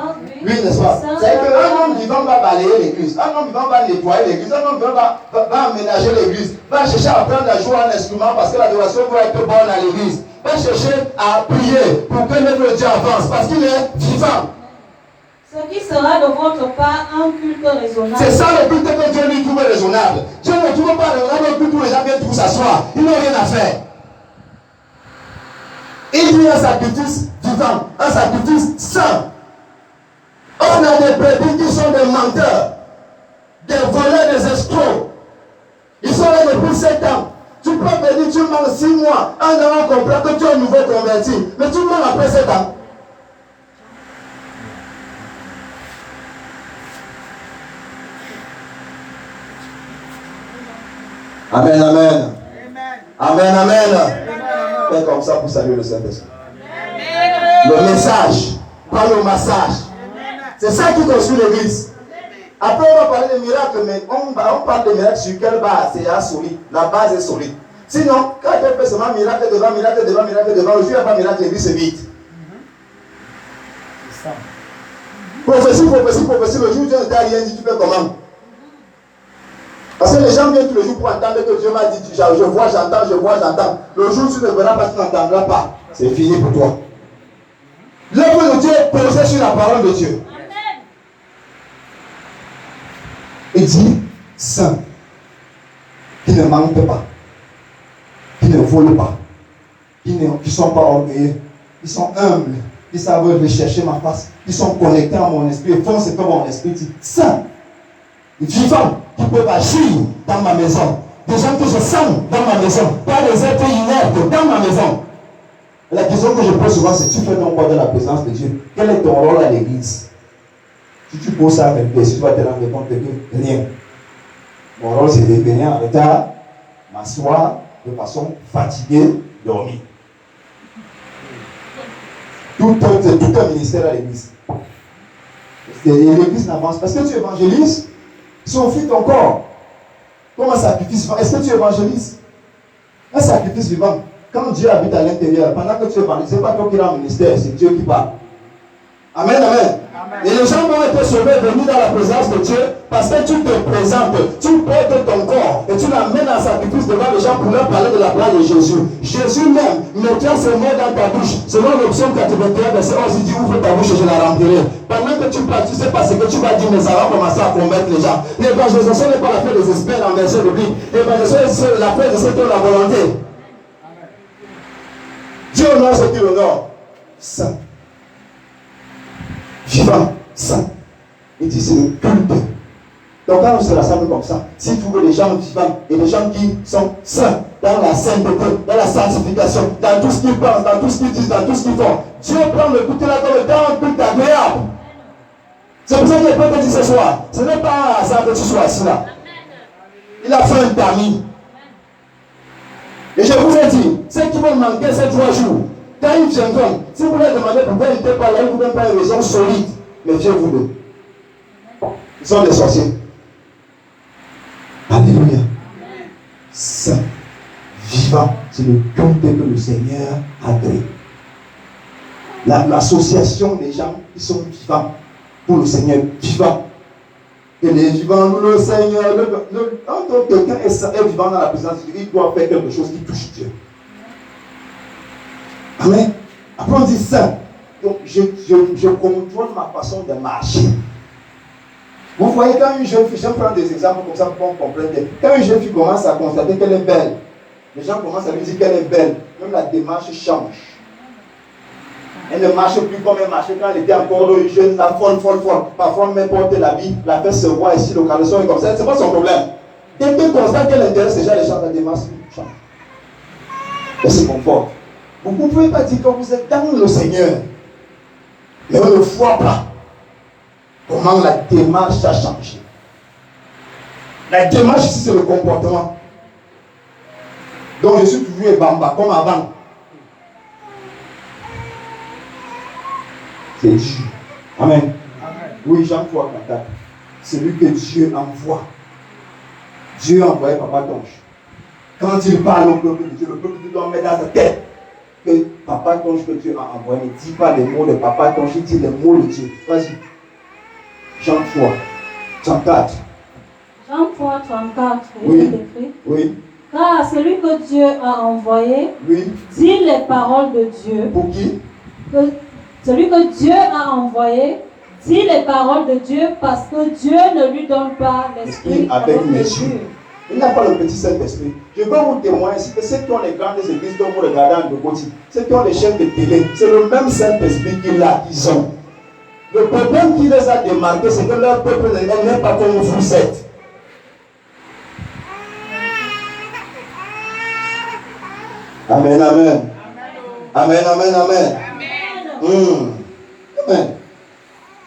Oui, n'est-ce pas? C'est qu'un homme vivant va balayer l'église, un homme vivant va nettoyer l'église, un homme vivant va aménager l'église, va chercher à apprendre à jouer un instrument parce que l'adoration doit être bonne à l'église, va chercher à prier pour que l'œuvre de Dieu avance parce qu'il est vivant. Ce qui sera de votre part un culte raisonnable. C'est ça le culte que Dieu lui trouve raisonnable. Dieu ne trouve pas raisonnable le culte où les gens viennent pour s'asseoir, ils n'ont rien à faire. Il dit un sacrifice vivant, un sacrifice saint. On a des brebis qui sont des menteurs, des voleurs, des escrocs. Ils sont là depuis 7 ans. Tu peux venir, tu manges 6 mois. Un an, on comprend que tu es un nouveau converti. Mais tu manges après 7 ans. Amen, amen. Amen, amen. Fais comme ça pour saluer le Saint-Esprit. Le message, pas le massage. C'est ça qui construit l'église. Après, on va parler des miracles, mais on parle des miracles sur quelle base? C'est solide. La base est solide. Sinon, quand on fait seulement miracle devant, miracle devant, miracle devant, le jour où il n'y a pas miracle, l'église se vide. Prophétie, prophétie, prophétie, le jour où Dieu ne t'a rien dit, tu fais comment? Parce que les gens viennent tous les jours pour entendre que Dieu m'a dit, je vois, j'entends, je vois, j'entends. Le jour où tu ne verras pas, tu n'entendras pas. C'est fini pour toi. L'œuvre de Dieu est posée sur la parole de Dieu. Amen. Il dit, saint, qui ne mentent pas, qui ne volent pas, qui ne sont pas orgueilleux, ils sont humbles, ils savent rechercher ma face, ils sont connectés à mon esprit, ils font ce que mon esprit dit. Saint. vivants qui peuvent agir dans ma maison. Des gens que je sens dans ma maison, pas des êtres inertes dans ma maison. La question que je pose souvent, c'est tu fais ton quoi dans la présence de Dieu? Quel est ton rôle à l'église? Si tu poses ça à quelqu'un, si tu vas te rendre compte que rien. Mon rôle, c'est de venir en retard, m'asseoir de façon fatiguée, dormir. Tout un ministère à l'église. L'église n'avance pas. Est-ce que tu évangélises? Si on fuit ton corps, comme un sacrifice vivant, est-ce que tu évangélises? Un sacrifice vivant. Quand Dieu habite à l'intérieur, pendant que tu évangélises, ce n'est pas toi qui rends le ministère, c'est Dieu qui parle. Amen, amen. Et les gens vont être sauvés, venus dans la présence de Dieu, parce que tu te présentes, tu portes ton corps et tu l'amènes en sacrifice devant les gens pour leur parler de la gloire de Jésus. Jésus même mettant ses mots dans ta bouche, selon le psaume 81, verset 11, il dit ouvre ta bouche et je la remplirai. Pendant que tu parles, tu sais pas ce que tu vas dire, mais ça va commencer à convaincre les gens. L'évangélisation n'est pas l'affaire des experts en verset biblique. L'évangélisation est l'affaire de ceux qui ont la volonté. Dieu honore ce qu'il honore. Saint. Vivant, saint. Il dit c'est le culte. Donc quand on se rassemble comme ça, s'il trouve des gens vivants et des gens qui sont saints, dans la sainteté, dans la sanctification, dans tout ce qu'ils pensent, dans tout ce qu'ils disent, dans tout ce qu'ils font, Dieu prend le culte là comme étant un culte agréable. C'est pour ça qu'il peut te dire ce soir, ce n'est pas ça que tu sois assis là. Il a fait un tamis. Et je vous ai dit, ceux qui vont manquer ces 3 jours, quand ils viendront, si vous leur demandez pourquoi ils n'étaient pas là, ils ne vous donnent pas une raison solide. Mais Dieu vous donne. Ils sont des sorciers. Alléluia. Saint, vivant, c'est le culte que le Seigneur a créé. L'association des gens qui sont vivants pour le Seigneur, vivant. Et les vivants, le Seigneur, quand quelqu'un est vivant dans la présence de Dieu, il doit faire quelque chose qui touche Dieu. Amen. Après on dit ça. Donc je contrôle ma façon de marcher. Vous voyez quand une jeune fille, je vais prendre des exemples comme ça pour qu'on comprenne bien. Quand une jeune fille commence à constater qu'elle est belle, les gens commencent à lui dire qu'elle est belle. Même la démarche change. Elle ne marche plus comme elle marchait quand elle était encore jeune, la folle. Parfois même porter la vie, la faire se voir ici, le caleçon est comme ça. C'est pas son problème. Dès qu'elle constate qu'elle intéresse déjà les gens, la démarche change. Elle se comporte. Vous ne pouvez pas dire que vous êtes dans le Seigneur, mais on ne voit pas comment la démarche a changé. La démarche ici, c'est le comportement. Donc je suis toujours bamba comme avant. C'est Dieu. Amen. Oui, Jean 3, 4. Celui que Dieu envoie. Dieu a envoyé Papa Tonge. Quand il parle au peuple de Dieu, le peuple doit mettre dans sa tête que Papa Tonge que Dieu a envoyé ne dit pas les mots de Papa Tonge, il dit les mots de Dieu. Vas-y. Jean 3, 34. Jean 3, 34. Oui. Oui. Car celui que Dieu a envoyé dit les paroles de Dieu. Pour qui? Celui que Dieu a envoyé dit les paroles de Dieu parce que Dieu ne lui donne pas l'esprit avec mesure. Il n'a pas le petit Saint-Esprit. Je veux vous témoigner ici que ceux qui ont les grandes églises dont vous regardez en Djibouti, ceux qui ont les chaînes de télé, c'est le même Saint-Esprit qu'ils ont. Le problème qui les a démarqués, c'est que leur peuple n'est pas comme vous êtes. Amen, amen. Amen, amen, amen. Amen.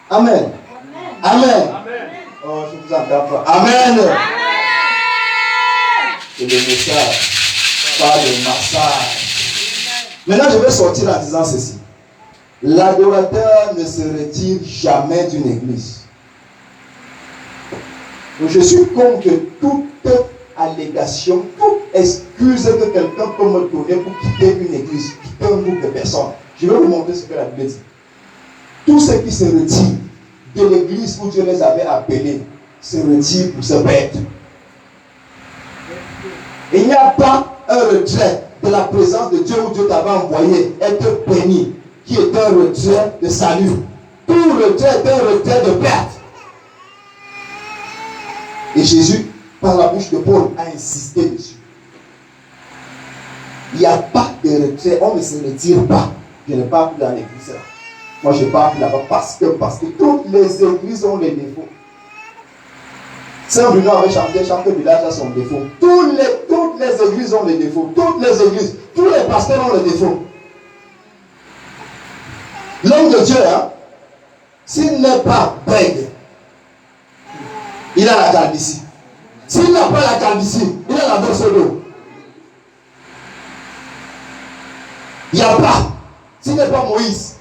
Amen. Amen. Oh, je vous entends pas. Amen. C'est le message, pas le massage. Maintenant, je vais sortir en disant ceci. L'adorateur ne se retire jamais d'une église. Donc, je suis contre toute allégation, toute excuse que quelqu'un peut me donner pour quitter une église, quitter un groupe de personnes. Je vais vous montrer ce que la Bible dit. Tous ceux qui se retirent de l'église où Dieu les avait appelés se retirent pour se perdre. Il n'y a pas un retrait de la présence de Dieu où Dieu t'avait envoyé être béni, qui est un retrait de salut. Tout retrait est un retrait de perte. Et Jésus, par la bouche de Paul, a insisté dessus. Il n'y a pas de retrait, on ne se retire pas. Je ne parle plus dans l'église là. Moi je parle là-bas parce que toutes les églises ont les défauts. Saint-Bruno avait chanté, chaque village a son défaut. Toutes les églises ont des défauts. Toutes les églises, tous les pasteurs ont des défauts. L'homme de Dieu, hein, s'il n'est pas bègue, il a la calvitie. S'il n'a pas la calvitie, il a la verse d'eau. Il n'y a pas. S'il n'est pas Moïse,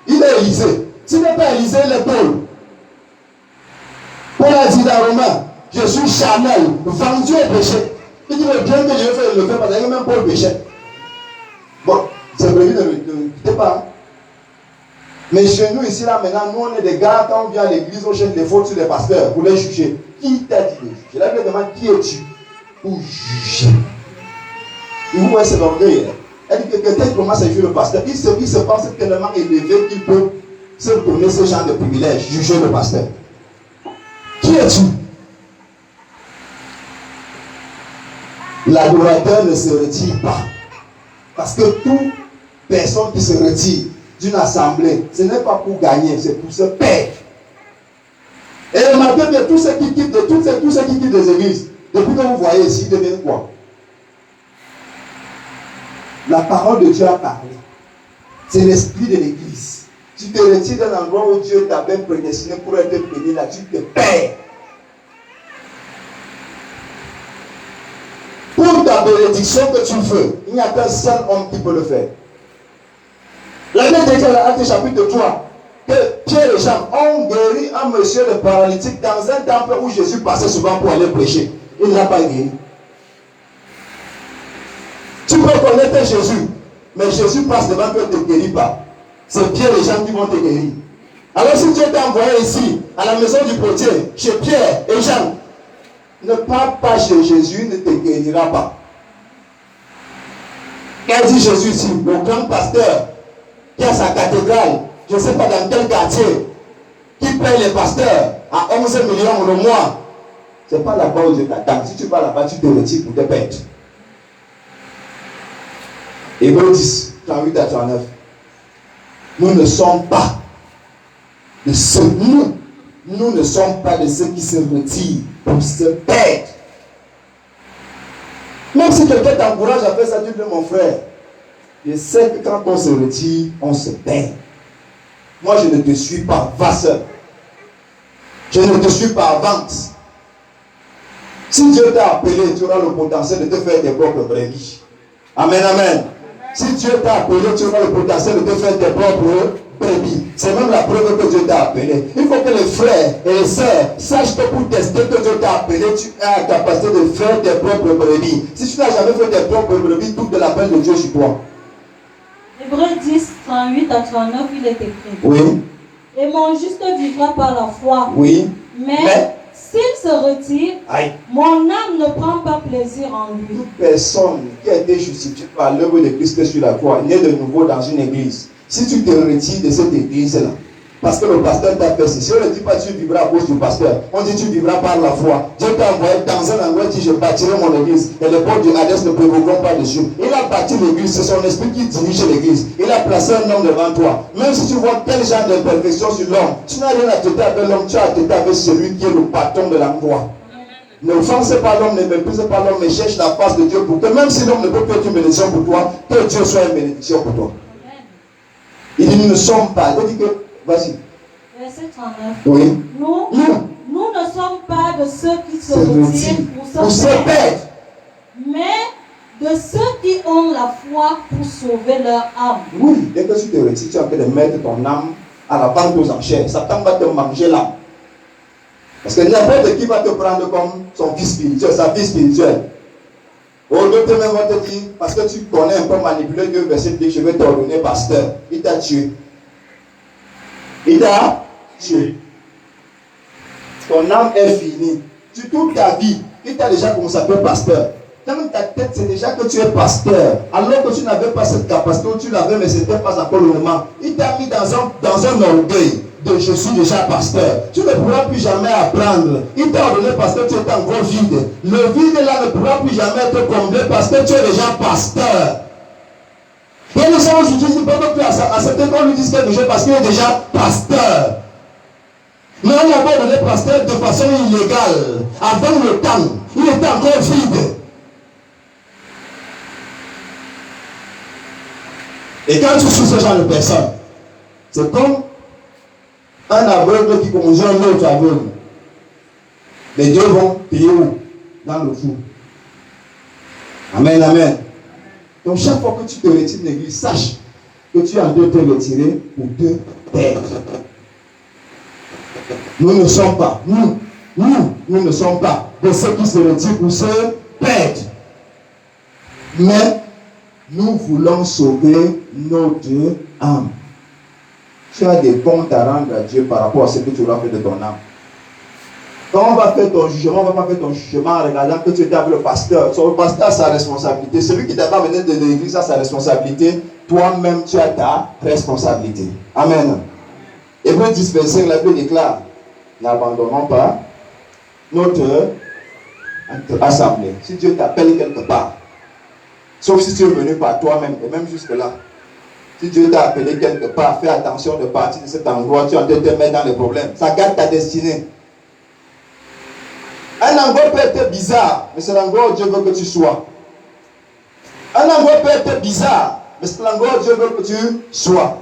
il est Élisée. S'il n'est pas Élisée, il est Paul. Paul a dit dans Romains, je suis charnel, vendu au péché. Il dit, le bien que je vais faire, le fait, parce que même Paul péchait. Bon, c'est vrai, ne l'écoutez pas. Mais chez nous, ici, là, maintenant, nous, on est des gars, quand on vient à l'église, on cherche des fautes sur les pasteurs pour les juger. Qui t'a dit de juger? Je lui demande, qui es-tu pour juger? Et vous voyez, c'est l'orgueil. Elle dit que quelqu'un commence à juger le pasteur. Il se pense tellement élevé qu'il peut se donner ce genre de privilège, juger le pasteur. Qui es-tu? L'adorateur ne se retire pas. Parce que toute personne qui se retire d'une assemblée, ce n'est pas pour gagner, c'est pour se perdre. Et remarquez bien, tous ceux qui quittent des églises, depuis que vous voyez ici, ils deviennent quoi? La parole de Dieu a parlé. C'est l'esprit de l'église. Tu te retires d'un endroit où Dieu t'avait prédestiné pour être béni, là, tu te perds. Pour ta bénédiction que tu veux, il n'y a qu'un seul homme qui peut le faire. La Bible dit dans Actes chapitre 3 que Pierre et Jean ont guéri un monsieur de paralytique dans un temple où Jésus passait souvent pour aller prêcher. Il n'a pas guéri. Tu peux connaître Jésus, mais Jésus passe devant toi et ne te guérit pas. C'est Pierre et Jean qui vont te guérir. Alors si Dieu t'a envoyé ici, à la maison du potier, chez Pierre et Jean, ne parle pas chez Jésus, ne te guérira pas. Qu'a dit Jésus ici? Le grand pasteur qui a sa cathédrale, je ne sais pas dans quel quartier, qui paye les pasteurs à 11 millions le mois. Ce n'est pas là-bas où Dieu t'attend. Si tu vas là-bas, tu te retires pour te perdre. Hébreux 10, 38 à 39. Nous ne sommes pas de ceux, nous ne sommes pas de ceux qui se retirent pour se perdre. Même si quelqu'un t'encourage à faire ça, tu dis, mon frère, je sais que quand on se retire, on se perd. Moi, je ne te suis pas, va seul. Je ne te suis pas, avance. Si Dieu t'a appelé, tu auras le potentiel de te faire tes propres brebis. Amen, amen. Si Dieu t'a appelé, tu auras le potentiel de te faire tes propres brebis. C'est même la preuve que Dieu t'a appelé. Il faut que les frères et les sœurs sachent que pour tester que Dieu t'a appelé, tu as la capacité de faire tes propres brebis. Si tu n'as jamais fait tes propres brebis, toute de l'appel de Dieu sur toi. Hébreux 10, 38 à 39, il est écrit. Oui. Et mon juste vivra par la foi. Oui. Mais s'il se retire, aïe, mon âme ne prend pas plaisir en lui. toute personne qui a été justifiée par l'œuvre de Christ sur la croix, né de nouveau dans une église, si tu te retires de cette église-là, parce que le pasteur t'a fait si on ne dit pas tu vivras à cause du pasteur, on dit tu vivras par la foi. Dieu t'a envoyé dans un endroit, dit je bâtirai mon église et les portes du Hadès ne prévaudront pas dessus. Il a bâti l'église, c'est son esprit qui dirige l'église. Il a placé un homme devant toi. Même si tu vois quel genre d'imperfection sur l'homme, tu n'as rien à traiter avec l'homme, tu as à traiter avec celui qui est le patron de l'endroit. Ne offensez pas l'homme, ne méprisez pas l'homme, mais cherche la face de Dieu pour que même si l'homme ne peut pas être une bénédiction pour toi, que Dieu soit une bénédiction pour toi. Il dit nous ne sommes pas. Il dit que, vas-y. Verset 39. Oui. Nous ne sommes pas de ceux qui se retirent pour se perdre, mais de ceux qui ont la foi pour sauver leur âme. Oui, dès que tu te retires, tu es en train de mettre ton âme à la vente aux enchères. Satan va te manger l'âme. Parce que n'importe qui va te prendre comme son fils spirituel, sa vie spirituelle. Au lieu de même va te dire, parce que tu connais un peu manipuler Dieu, verset 10, je vais t'ordonner pasteur. Il t'a tué. Il t'a tué. Ton âme est finie. Toute ta vie, il t'a déjà commencé à faire pasteur. Dans ta tête, c'est déjà que tu es pasteur. Alors que tu n'avais pas cette capacité, tu l'avais, mais ce n'était pas encore le moment. Il t'a mis dans un orgueil de je suis déjà pasteur. Tu ne pourras plus jamais apprendre. Il t'a ordonné parce que tu es encore vide. Le vide là ne pourra plus jamais être comblé parce que tu es déjà pasteur. Et les gens aujourd'hui ne peuvent plus accepter qu'on lui dise quelque chose parce qu'il est déjà pasteur. Mais on a ordonné pasteur de façon illégale. Avant le temps, il était encore vide. Et quand tu suis ce genre de personne, c'est comme un aveugle qui conduit un autre aveugle. Les deux vont payer où? Dans le fou. Amen, amen. Donc chaque fois que tu te retires de l'église, sache que tu es en train de te retirer pour te perdre. Nous ne sommes pas, nous ne sommes pas de ceux qui se retirent pour se perdre. Mais nous voulons sauver notre âme. Tu as des comptes à rendre à Dieu par rapport à ce que tu auras fait de ton âme. Quand on va faire ton jugement, on ne va pas faire ton jugement en regardant que tu es avec le pasteur. Le pasteur a sa responsabilité. Celui qui t'a pas mené de l'église a sa responsabilité. Toi-même, tu as ta responsabilité. Amen. Hébreux 10, verset, la Bible déclare: n'abandonnons pas notre assemblée. Si Dieu t'appelle quelque part, sauf si tu es venu par toi-même, et même jusque-là, si Dieu t'a appelé quelque part, fais attention de partir de cet endroit, tu es en train de te mettre dans les problèmes. Ça gâte ta destinée. Un endroit peut être bizarre, mais c'est l'endroit où Dieu veut que tu sois. Un endroit peut être bizarre, mais c'est l'endroit où Dieu veut que tu sois.